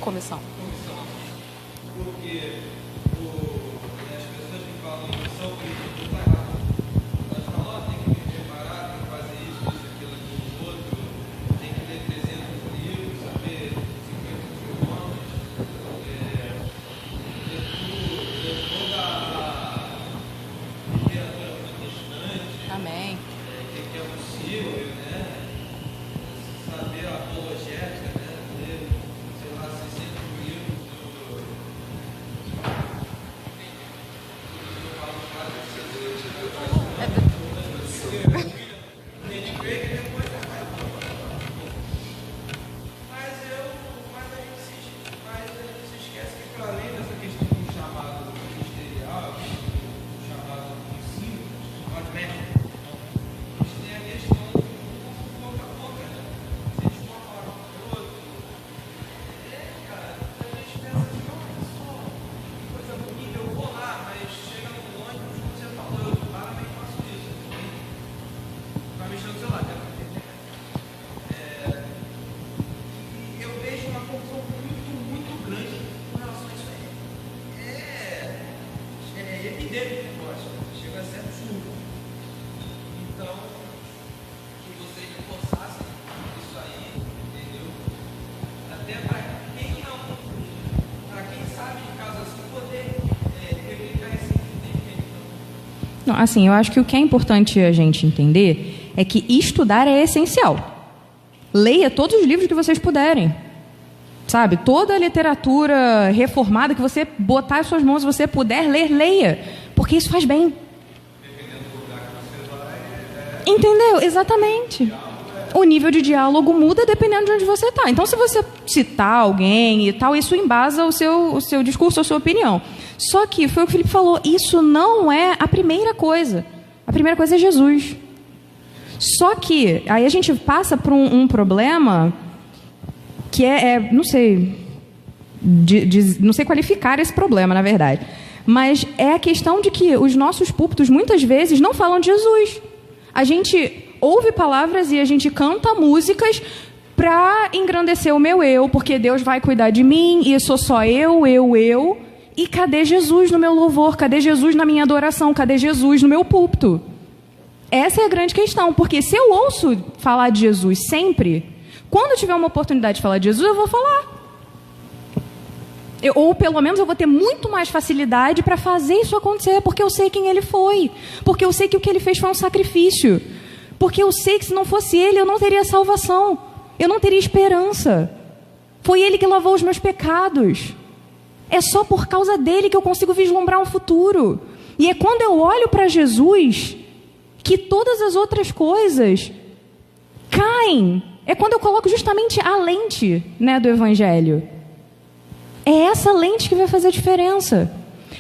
Comissão. Porque as pessoas que falam em missão crítica não está errado. Elas falam, tem que me preparar, tem que fazer isso, aquilo, outro, tem que ler 300 livros, saber 50 idiomas, ler toda a literatura protestante. Amém. Que é possível, né? Saber a apologética, né? Ler, sei lá, 60 livros Mas a gente se esquece que, para além dessa questão do chamado ministerial, do chamado ensino, do chamado médico, a gente tem a questão do boca a boca, né? Se eles uma fala com o outro, cara, a gente pensa assim, olha só, que coisa bonita, eu vou lá, mas chega no ônibus, você falou, eu raramente faço isso, vai mexer no celular, né? Eu vejo uma confusão muito grande com relação a isso aí. É epidêmico o negócio, chega a ser absurdo. Então, que vocês reforçassem isso aí, entendeu? Até para quem sabe de caso assim, poder replicar esse entendimento. Não, assim, eu acho que o que é importante a gente entender é que estudar é essencial. Leia todos os livros que vocês puderem. Sabe? Toda a literatura reformada que você botar em suas mãos e você puder ler, leia. Porque isso faz bem. Entendeu? Exatamente. O nível de diálogo muda dependendo de onde você está. Então, se você citar alguém e tal, isso embasa o seu discurso, a sua opinião. Só que, foi o que o Felipe falou, isso não é a primeira coisa. A primeira coisa é Jesus. Só que, aí a gente passa por um problema que não sei, não sei qualificar esse problema, na verdade. Mas é a questão de que os nossos púlpitos, muitas vezes, não falam de Jesus. A gente ouve palavras e a gente canta músicas para engrandecer o meu eu, porque Deus vai cuidar de mim, e sou só eu. E cadê Jesus no meu louvor? Cadê Jesus na minha adoração? Cadê Jesus no meu púlpito? Essa é a grande questão, porque se eu ouço falar de Jesus sempre, quando eu tiver uma oportunidade de falar de Jesus, eu vou falar. Ou pelo menos eu vou ter muito mais facilidade para fazer isso acontecer, porque eu sei quem ele foi, porque eu sei que o que ele fez foi um sacrifício, porque eu sei que se não fosse ele, eu não teria salvação, eu não teria esperança. Foi ele que lavou os meus pecados. É só por causa dele que eu consigo vislumbrar um futuro. E é quando eu olho para Jesus que todas as outras coisas caem. É quando eu coloco justamente a lente, né, do Evangelho. É essa lente que vai fazer a diferença.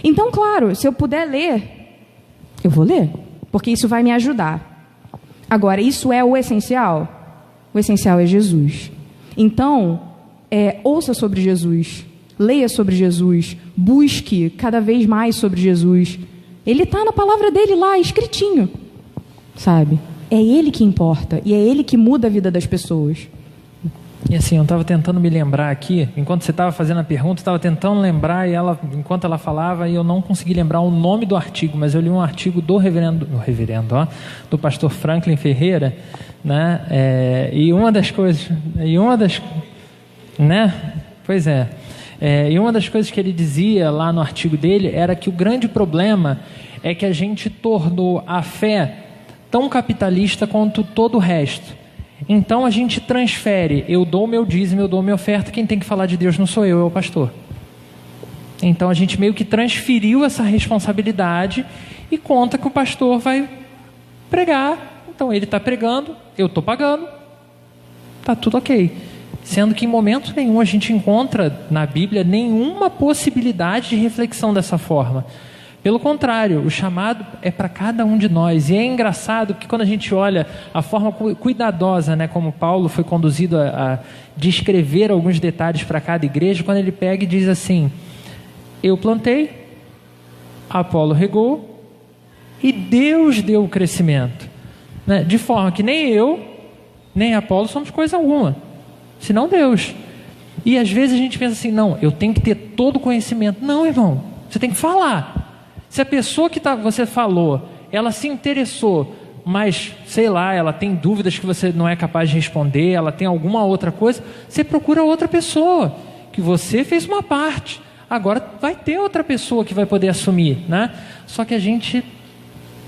Então, claro, se eu puder ler, eu vou ler, porque isso vai me ajudar. Agora, isso é o essencial? O essencial é Jesus. Então, ouça sobre Jesus, leia sobre Jesus, busque cada vez mais sobre Jesus. Ele está na palavra dele lá, escritinho. Sabe? É ele que importa e é ele que muda a vida das pessoas. E assim, eu estava tentando me lembrar aqui, enquanto você estava fazendo a pergunta, eu estava tentando lembrar, e enquanto ela falava, e eu não consegui lembrar o nome do artigo, mas eu li um artigo do do pastor Franklin Ferreira, né? E uma das coisas que ele dizia lá no artigo dele era que o grande problema é que a gente tornou a fé tão capitalista quanto todo o resto. Então a gente transfere, eu dou o meu dízimo, eu dou a minha oferta, quem tem que falar de Deus não sou eu, é o pastor. Então a gente meio que transferiu essa responsabilidade e conta que o pastor vai pregar. Então ele está pregando, eu estou pagando, está tudo ok. Sendo que em momento nenhum a gente encontra na Bíblia nenhuma possibilidade de reflexão dessa forma. Pelo contrário, o chamado é para cada um de nós. E é engraçado porque quando a gente olha a forma cuidadosa, né, como Paulo foi conduzido a descrever alguns detalhes para cada igreja, quando ele pega e diz assim: eu plantei, Apolo regou e Deus deu o crescimento. Né? De forma que nem eu, nem Apolo somos coisa alguma, senão Deus. E às vezes a gente pensa assim: não, eu tenho que ter todo o conhecimento. Não, irmão, você tem que falar. Se a pessoa que você falou, ela se interessou, mas, sei lá, ela tem dúvidas que você não é capaz de responder, ela tem alguma outra coisa, você procura outra pessoa, que você fez uma parte. Agora vai ter outra pessoa que vai poder assumir, né? Só que a gente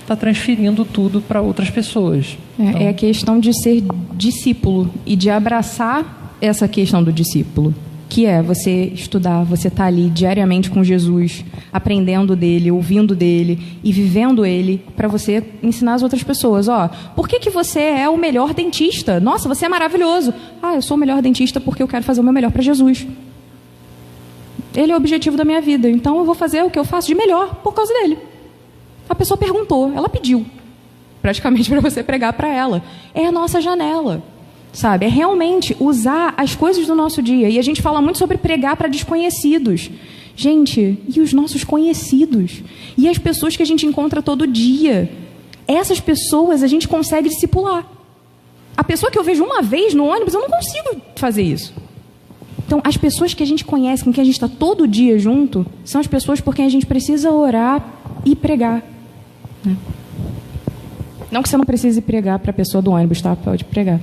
está transferindo tudo para outras pessoas. Então... É a questão de ser discípulo e de abraçar essa questão do discípulo, que é você estudar, você estar ali diariamente com Jesus, aprendendo dele, ouvindo dele e vivendo ele, para você ensinar as outras pessoas. Por que você é o melhor dentista? Nossa, você é maravilhoso. Eu sou o melhor dentista porque eu quero fazer o meu melhor para Jesus. Ele é o objetivo da minha vida, então eu vou fazer o que eu faço de melhor por causa dele. A pessoa perguntou, ela pediu, praticamente, para você pregar para ela. É a nossa janela. Sabe, é realmente usar as coisas do nosso dia. E a gente fala muito sobre pregar para desconhecidos. Gente, e os nossos conhecidos? E as pessoas que a gente encontra todo dia? Essas pessoas a gente consegue discipular. A pessoa que eu vejo uma vez no ônibus, eu não consigo fazer isso. Então, as pessoas que a gente conhece, com quem a gente está todo dia junto, são as pessoas por quem a gente precisa orar e pregar. Né? Não que você não precise pregar para a pessoa do ônibus, tá? Pode pregar.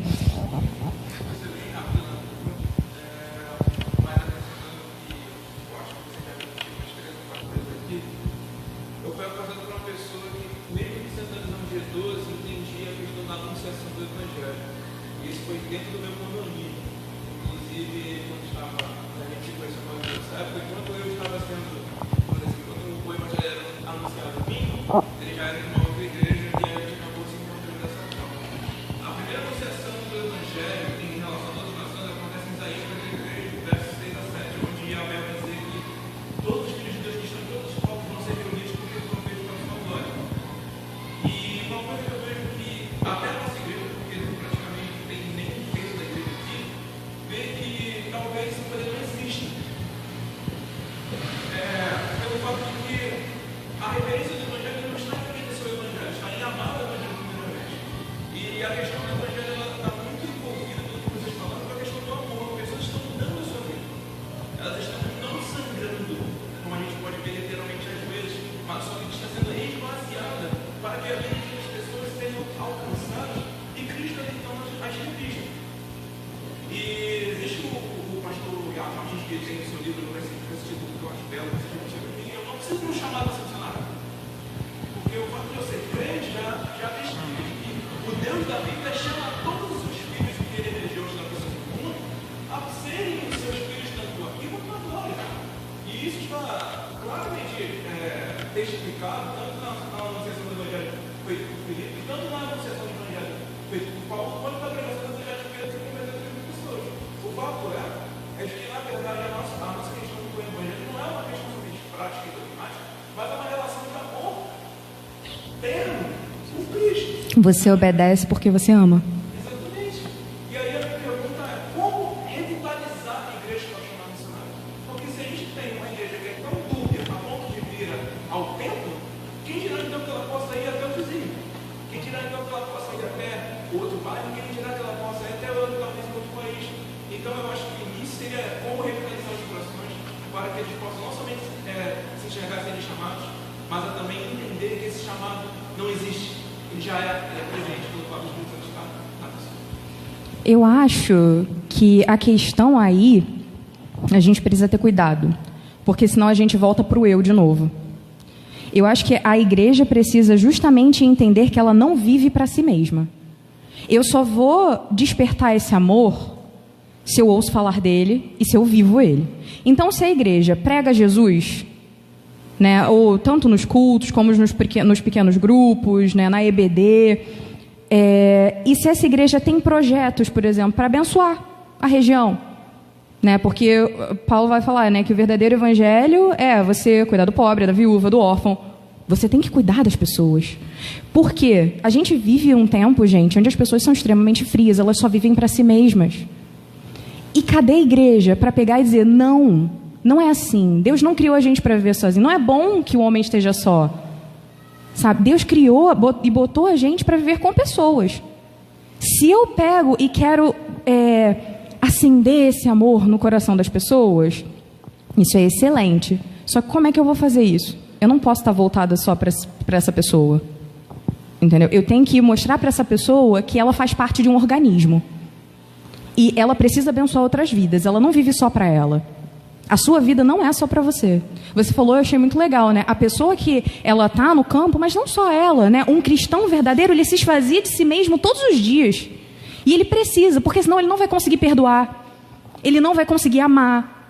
Você obedece porque você ama. Exatamente. E aí a minha pergunta é: como revitalizar a igreja que é o chamado missionário? Porque se a gente tem uma igreja que é tão dúbia a ponto de vir ao templo, quem dirá então que ela possa ir até o vizinho? Quem dirá então que ela possa ir até outro bairro? Quem dirá que ela possa ir até talvez outro país? Então eu acho que isso seria como revitalizar os corações para que eles possam não somente se enxergar serem chamados, mas também entender que esse chamado não existe. Ele já é presente pelo qual o Espírito Santo está na pessoa. Eu acho que a questão aí, a gente precisa ter cuidado, porque senão a gente volta para o eu de novo. Eu acho que a igreja precisa justamente entender que ela não vive para si mesma. Eu só vou despertar esse amor se eu ouço falar dele e se eu vivo ele. Então, se a igreja prega Jesus, né? Ou tanto nos cultos como nos pequenos grupos, né? Na EBD. E se essa igreja tem projetos, por exemplo, para abençoar a região, né? Porque Paulo vai falar, né, que o verdadeiro evangelho é você cuidar do pobre, da viúva, do órfão. Você tem que cuidar das pessoas. Por quê? A gente vive um tempo, gente, onde as pessoas são extremamente frias, elas só vivem para si mesmas. E cadê a igreja para pegar e dizer, não é assim. Deus não criou a gente para viver sozinho. Não é bom que o homem esteja só. Sabe? Deus criou e botou a gente para viver com pessoas. Se eu pego e quero acender esse amor no coração das pessoas, isso é excelente. Só que como é que eu vou fazer isso? Eu não posso estar voltada só para essa pessoa. Entendeu? Eu tenho que mostrar para essa pessoa que ela faz parte de um organismo. E ela precisa abençoar outras vidas. Ela não vive só para ela. A sua vida não é só para você. Você falou, eu achei muito legal, né? A pessoa que ela está no campo, mas não só ela, né? Um cristão verdadeiro, ele se esvazia de si mesmo todos os dias. E ele precisa, porque senão ele não vai conseguir perdoar. Ele não vai conseguir amar.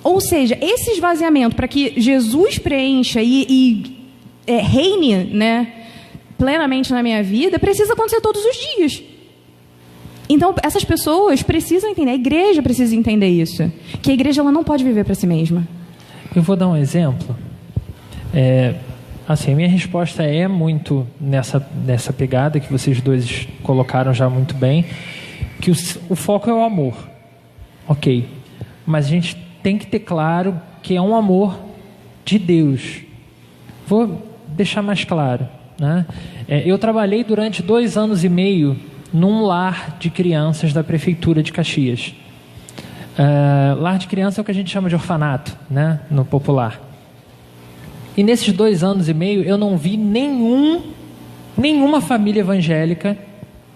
Ou seja, esse esvaziamento para que Jesus preencha e reine, né, plenamente na minha vida, precisa acontecer todos os dias. Então, essas pessoas precisam entender, a igreja precisa entender isso, que a igreja ela não pode viver para si mesma. Eu vou dar um exemplo. Assim, a minha resposta é muito nessa pegada que vocês dois colocaram já muito bem, que o foco é o amor. Ok, mas a gente tem que ter claro que é um amor de Deus. Vou deixar mais claro, né? Eu trabalhei durante 2 anos e meio num lar de crianças da Prefeitura de Caxias. Lar de criança é o que a gente chama de orfanato, né, no popular. E nesses 2 anos e meio eu não vi nenhuma família evangélica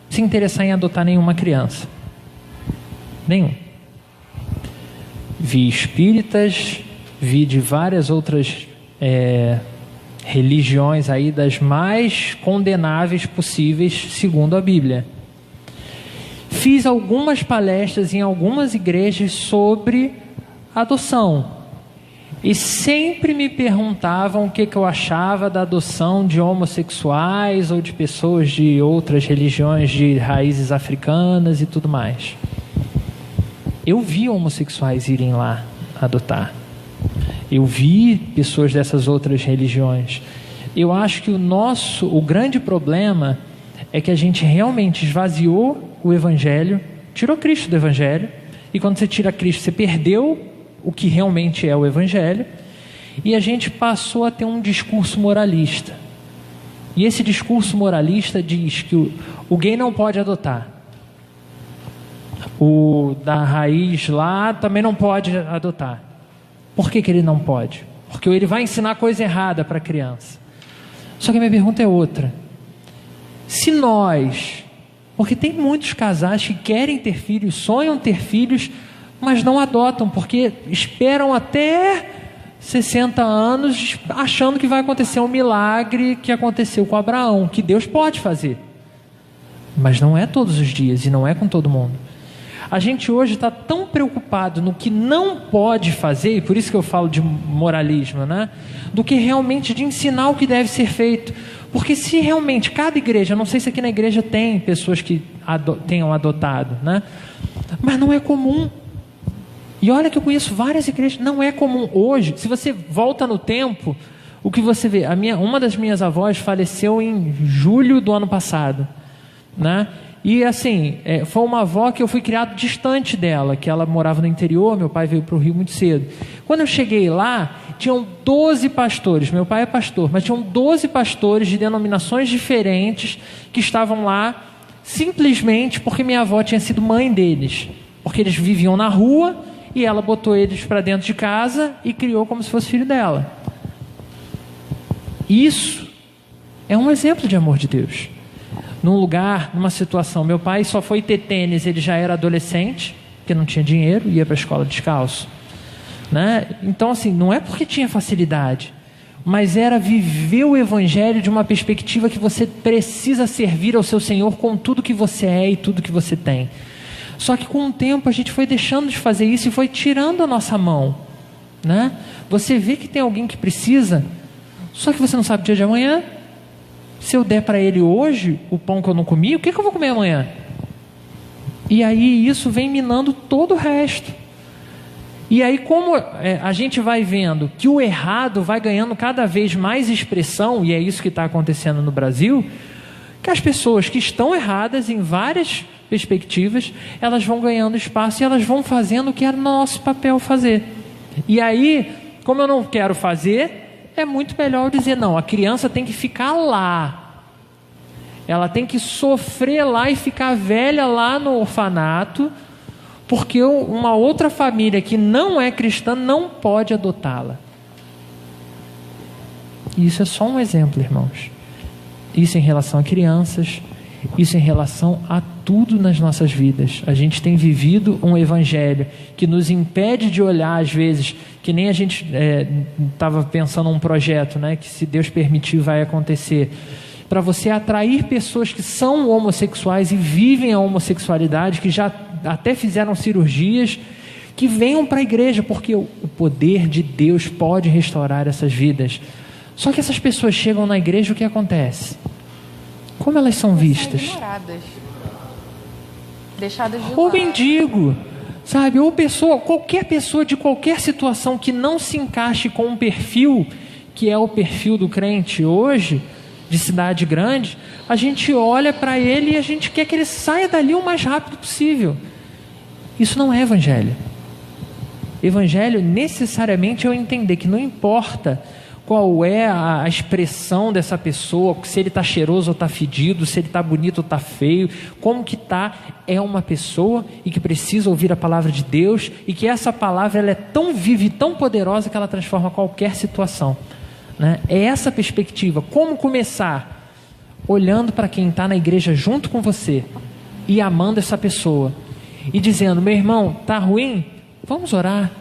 se interessar em adotar nenhuma criança. Nenhum. Vi espíritas, vi de várias outras religiões aí, das mais condenáveis possíveis segundo a Bíblia. Fiz algumas palestras em algumas igrejas sobre adoção. E sempre me perguntavam o que eu achava da adoção de homossexuais ou de pessoas de outras religiões de raízes africanas e tudo mais. Eu vi homossexuais irem lá adotar. Eu vi pessoas dessas outras religiões. Eu acho que o grande problema é que a gente realmente esvaziou o Evangelho, tirou Cristo do Evangelho, e quando você tira Cristo, você perdeu o que realmente é o Evangelho, e a gente passou a ter um discurso moralista. E esse discurso moralista diz que o gay não pode adotar. O da raiz lá também não pode adotar. Por que ele não pode? Porque ele vai ensinar coisa errada para a criança. Só que a minha pergunta é outra. Se nós... Porque tem muitos casais que querem ter filhos, sonham ter filhos, mas não adotam, porque esperam até 60 anos achando que vai acontecer um milagre que aconteceu com Abraão, que Deus pode fazer. Mas não é todos os dias e não é com todo mundo. A gente hoje está tão preocupado no que não pode fazer, e por isso que eu falo de moralismo, né? Do que realmente de ensinar o que deve ser feito. Porque se realmente cada igreja, não sei se aqui na igreja tem pessoas que tenham adotado, né? Mas não é comum. E olha que eu conheço várias igrejas, não é comum hoje. Se você volta no tempo, o que você vê? Uma das minhas avós faleceu em julho do ano passado, né? E assim, foi uma avó que eu fui criado distante dela, que ela morava no interior, meu pai veio para o Rio muito cedo. Quando eu cheguei lá, tinham 12 pastores, meu pai é pastor, mas tinham 12 pastores de denominações diferentes que estavam lá simplesmente porque minha avó tinha sido mãe deles, porque eles viviam na rua e ela botou eles para dentro de casa e criou como se fosse filho dela. Isso é um exemplo de amor de Deus. Num lugar, numa situação, meu pai só foi ter tênis, ele já era adolescente, porque não tinha dinheiro, ia para a escola descalço, né? Então assim, não é porque tinha facilidade, mas era viver o Evangelho de uma perspectiva que você precisa servir ao seu Senhor com tudo que você é e tudo que você tem. Só que com o tempo a gente foi deixando de fazer isso e foi tirando a nossa mão. né? Você vê que tem alguém que precisa, só que você não sabe o dia de amanhã. Se eu der para ele hoje o pão que eu não comi, o que eu vou comer amanhã? E aí isso vem minando todo o resto. E aí como a gente vai vendo que o errado vai ganhando cada vez mais expressão, e é isso que está acontecendo no Brasil, que as pessoas que estão erradas em várias perspectivas, elas vão ganhando espaço e elas vão fazendo o que é nosso papel fazer. E aí, como eu não quero fazer, é muito melhor dizer, não, a criança tem que ficar lá. Ela tem que sofrer lá e ficar velha lá no orfanato, porque uma outra família que não é cristã não pode adotá-la. E isso é só um exemplo, irmãos. Isso em relação a crianças, isso em relação a tudo nas nossas vidas. A gente tem vivido um evangelho que nos impede de olhar, às vezes, que nem a gente estava pensando num projeto, né, que se Deus permitir vai acontecer, para você atrair pessoas que são homossexuais e vivem a homossexualidade, que já até fizeram cirurgias, que venham para a igreja, porque o poder de Deus pode restaurar essas vidas. Só que essas pessoas chegam na igreja, o que acontece? Como elas são vistas? São ignoradas. Deixadas de Ou lado. mendigo, sabe? Ou qualquer pessoa de qualquer situação que não se encaixe com um perfil, que é o perfil do crente hoje, de cidade grande, a gente olha para ele e a gente quer que ele saia dali o mais rápido possível. Isso não é evangelho. Evangelho necessariamente é eu entender que não importa qual é a expressão dessa pessoa, se ele está cheiroso ou está fedido, se ele está bonito ou está feio, como que está, é uma pessoa e que precisa ouvir a palavra de Deus, e que essa palavra ela é tão viva e tão poderosa que ela transforma qualquer situação, né? É essa perspectiva. Como começar? Olhando para quem está na igreja junto com você e amando essa pessoa e dizendo, meu irmão, está ruim? Vamos orar.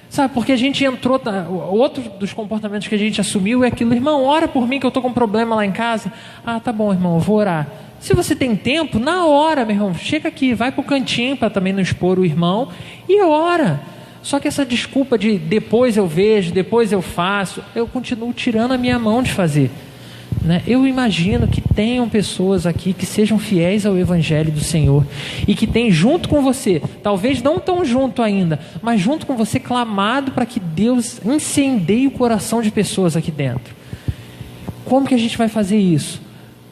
Sabe, porque a gente entrou, outro dos comportamentos que a gente assumiu é aquilo, irmão, ora por mim que eu estou com um problema lá em casa. Ah, tá bom, irmão, eu vou orar. Se você tem tempo, na hora, meu irmão, chega aqui, vai para o cantinho para também não expor o irmão e ora. Só que essa desculpa de depois eu vejo, depois eu faço, eu continuo tirando a minha mão de fazer, né? Eu imagino que tenham pessoas aqui que sejam fiéis ao Evangelho do Senhor e que tem junto com você, talvez não tão junto ainda, mas junto com você clamado para que Deus incendeie o coração de pessoas aqui dentro. Como que a gente vai fazer isso?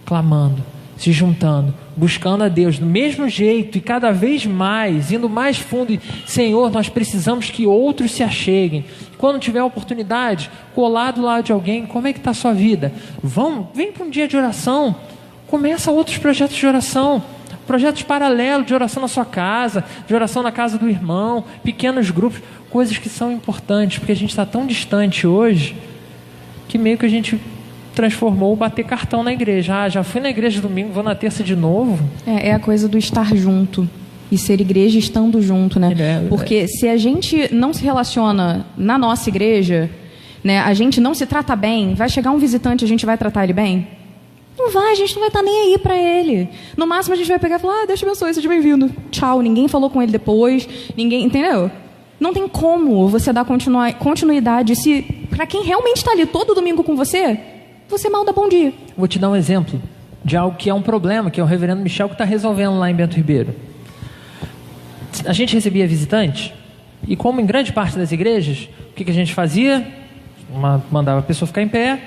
Clamando, se juntando, buscando a Deus do mesmo jeito e cada vez mais, indo mais fundo. E, Senhor, nós precisamos que outros se acheguem. Quando tiver a oportunidade, colar do lado de alguém, como é que está a sua vida? Vem para um dia de oração, começa outros projetos de oração, projetos paralelos de oração na sua casa, de oração na casa do irmão, pequenos grupos, coisas que são importantes, porque a gente está tão distante hoje, que meio que a gente transformou o bater cartão na igreja. Ah, já fui na igreja domingo, vou na terça de novo. É a coisa do estar junto e ser igreja estando junto, né? Porque se a gente não se relaciona na nossa igreja, né, a gente não se trata bem, vai chegar um visitante, a gente vai tratar ele bem? Não vai, a gente não vai estar nem aí para ele. No máximo a gente vai pegar e falar, Deus te abençoe, seja bem-vindo. Tchau, ninguém falou com ele depois, ninguém, entendeu? Não tem como você dar continuidade se para quem realmente está ali todo domingo com você mal dá bom dia. Vou te dar um exemplo de algo que é um problema, que é o reverendo Michel que está resolvendo lá em Bento Ribeiro. A gente recebia visitante e, como em grande parte das igrejas, o que a gente fazia? Mandava a pessoa ficar em pé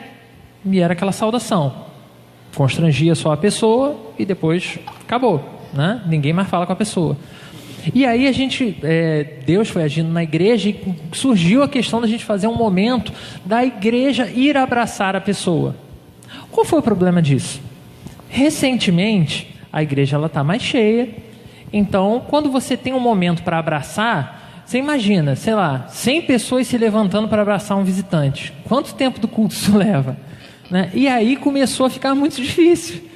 e era aquela saudação. Constrangia só a pessoa e depois acabou, né? Ninguém mais fala com a pessoa. E aí Deus foi agindo na igreja e surgiu a questão da gente fazer um momento da igreja ir abraçar a pessoa. Qual foi o problema disso? Recentemente, a igreja está mais cheia, então quando você tem um momento para abraçar, você imagina, 100 pessoas se levantando para abraçar um visitante. Quanto tempo do culto isso leva? Né? E aí começou a ficar muito difícil.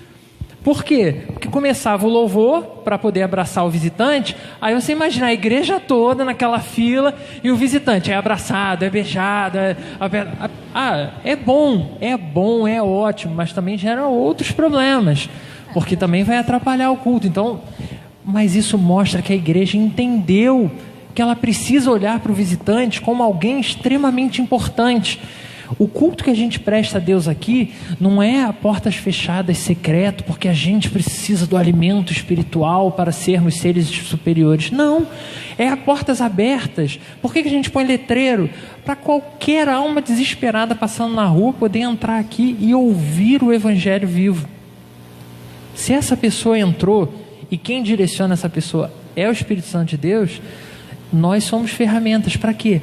Por quê? Porque começava o louvor para poder abraçar o visitante, aí você imagina a igreja toda naquela fila e o visitante é abraçado, é beijado, é bom, é ótimo, mas também gera outros problemas, porque também vai atrapalhar o culto. Então, mas isso mostra que a igreja entendeu que ela precisa olhar para o visitante como alguém extremamente importante. O culto que a gente presta a Deus aqui não é a portas fechadas, secreto, porque a gente precisa do alimento espiritual para sermos seres superiores. Não, é a portas abertas. Por que a gente põe letreiro? Para qualquer alma desesperada passando na rua poder entrar aqui e ouvir o Evangelho vivo. Se essa pessoa entrou e quem direciona essa pessoa é o Espírito Santo de Deus, nós somos ferramentas para quê?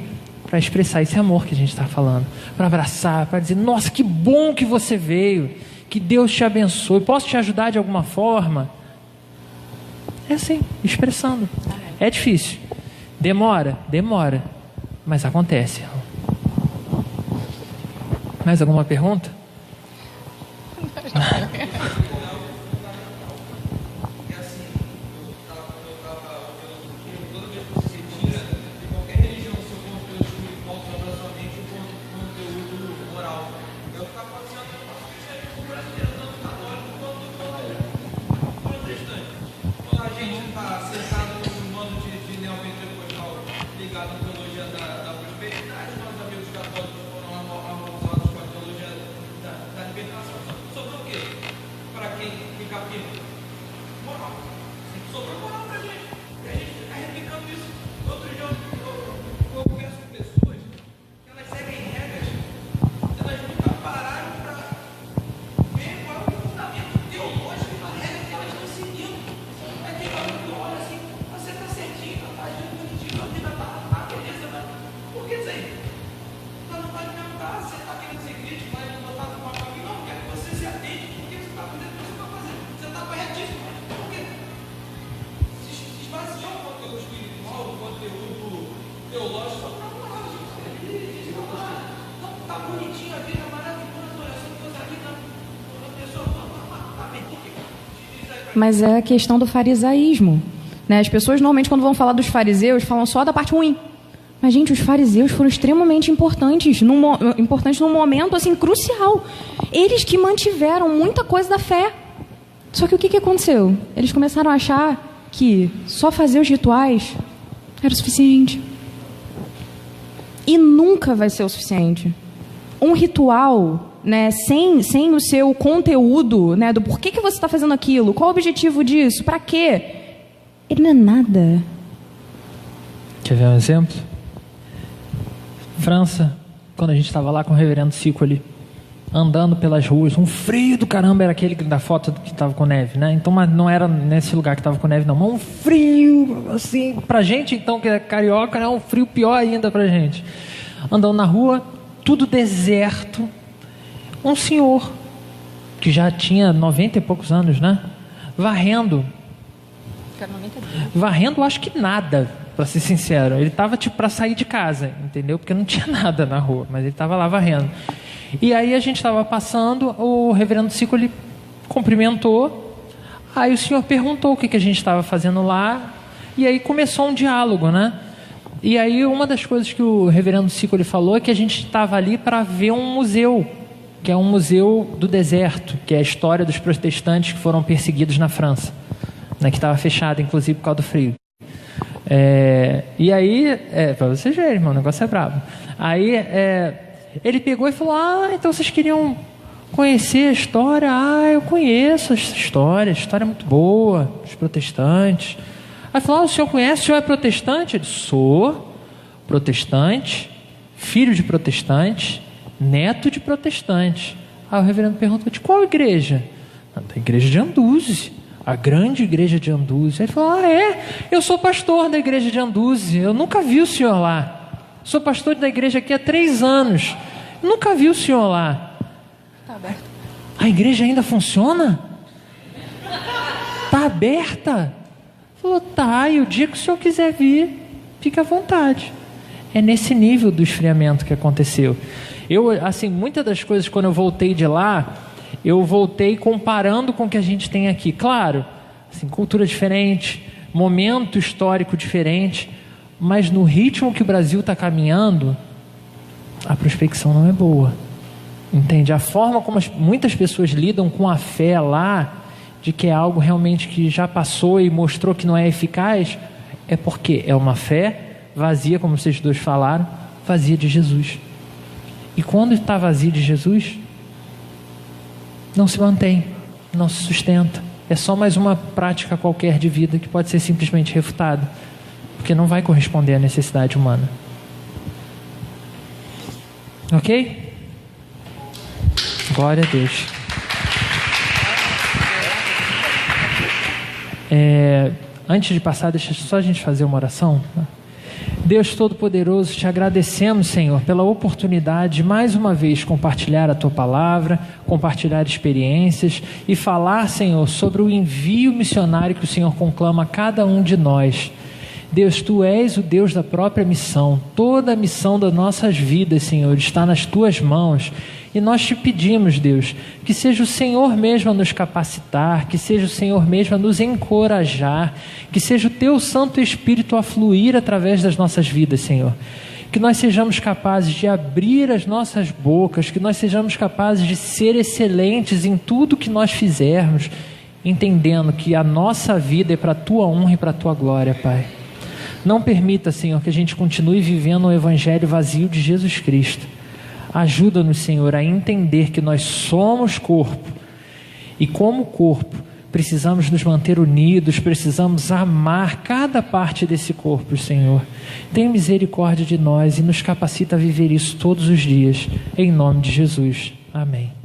Para expressar esse amor que a gente está falando, para abraçar, para dizer, nossa, que bom que você veio, que Deus te abençoe, posso te ajudar de alguma forma? É assim, expressando. É difícil, demora, mas acontece. Mais alguma pergunta? Mas é a questão do farisaísmo, né? As pessoas normalmente quando vão falar dos fariseus falam só da parte ruim. Mas, gente, os fariseus foram extremamente importantes num momento assim, crucial. Eles que mantiveram muita coisa da fé. Só que o que aconteceu? Eles começaram a achar que só fazer os rituais era o suficiente. E nunca vai ser o suficiente. Um ritual, né, sem o seu conteúdo, né, do porquê que você está fazendo aquilo, qual o objetivo disso, para quê? Ele não é nada. Quer ver um exemplo? França, quando a gente estava lá com o reverendo Sicoli, andando pelas ruas, um frio do caramba, era aquele da foto que estava com neve, né? Então não era nesse lugar que estava com neve, não, mas um frio, assim, pra gente então, que é carioca, é um frio pior ainda pra gente. Andando na rua, tudo deserto, um senhor, que já tinha 90 e poucos anos, né? Varrendo, acho que nada, para ser sincero. Ele estava tipo para sair de casa, entendeu? Porque não tinha nada na rua, mas ele estava lá varrendo. E aí a gente estava passando, o reverendo Sicoli cumprimentou, aí o senhor perguntou o que a gente estava fazendo lá, e aí começou um diálogo, né? E aí uma das coisas que o reverendo Sicoli falou é que a gente estava ali para ver um museu, que é um museu do deserto, que é a história dos protestantes que foram perseguidos na França, né, que estava fechado, inclusive, por causa do frio. E aí, para vocês verem, irmão, o negócio é brabo. Aí ele pegou e falou, então vocês queriam conhecer a história? Eu conheço essa história, a história é muito boa, dos protestantes. Aí falou, o senhor conhece, o senhor é protestante? Ele, sou protestante, filho de protestante, neto de protestante. Aí o reverendo perguntou, de qual igreja? Da igreja de Anduze, a grande igreja de Anduze. Aí ele falou, eu sou pastor da igreja de Anduze, eu nunca vi o senhor lá. Sou pastor da igreja aqui há 3 anos, nunca vi o senhor lá. Está aberta. A igreja ainda funciona? Está aberta? Falou, e o dia que o senhor quiser vir, fique à vontade. É nesse nível do esfriamento que aconteceu. Eu, assim, muitas das coisas, quando eu voltei de lá, eu voltei comparando com o que a gente tem aqui. Claro, assim, cultura diferente, momento histórico diferente, mas no ritmo que o Brasil está caminhando, a prospecção não é boa. Entende? A forma como muitas pessoas lidam com a fé lá, de que é algo realmente que já passou e mostrou que não é eficaz, é porque é uma fé vazia, como vocês dois falaram, vazia de Jesus. E quando está vazia de Jesus, não se mantém, não se sustenta. É só mais uma prática qualquer de vida que pode ser simplesmente refutada, porque não vai corresponder à necessidade humana. Ok? Glória a Deus. Antes de passar, deixa só a gente fazer uma oração. Deus Todo-Poderoso, te agradecemos, Senhor, pela oportunidade de mais uma vez compartilhar a Tua Palavra, compartilhar experiências e falar, Senhor, sobre o envio missionário que o Senhor conclama a cada um de nós. Deus, Tu és o Deus da própria missão. Toda a missão das nossas vidas, Senhor, está nas Tuas mãos. E nós Te pedimos, Deus, que seja o Senhor mesmo a nos capacitar, que seja o Senhor mesmo a nos encorajar, que seja o Teu Santo Espírito a fluir através das nossas vidas, Senhor. Que nós sejamos capazes de abrir as nossas bocas, que nós sejamos capazes de ser excelentes em tudo que nós fizermos, entendendo que a nossa vida é para a Tua honra e para a Tua glória, Pai. Não permita, Senhor, que a gente continue vivendo um evangelho vazio de Jesus Cristo. Ajuda-nos, Senhor, a entender que nós somos corpo e, como corpo, precisamos nos manter unidos, precisamos amar cada parte desse corpo, Senhor. Tenha misericórdia de nós e nos capacita a viver isso todos os dias, em nome de Jesus. Amém.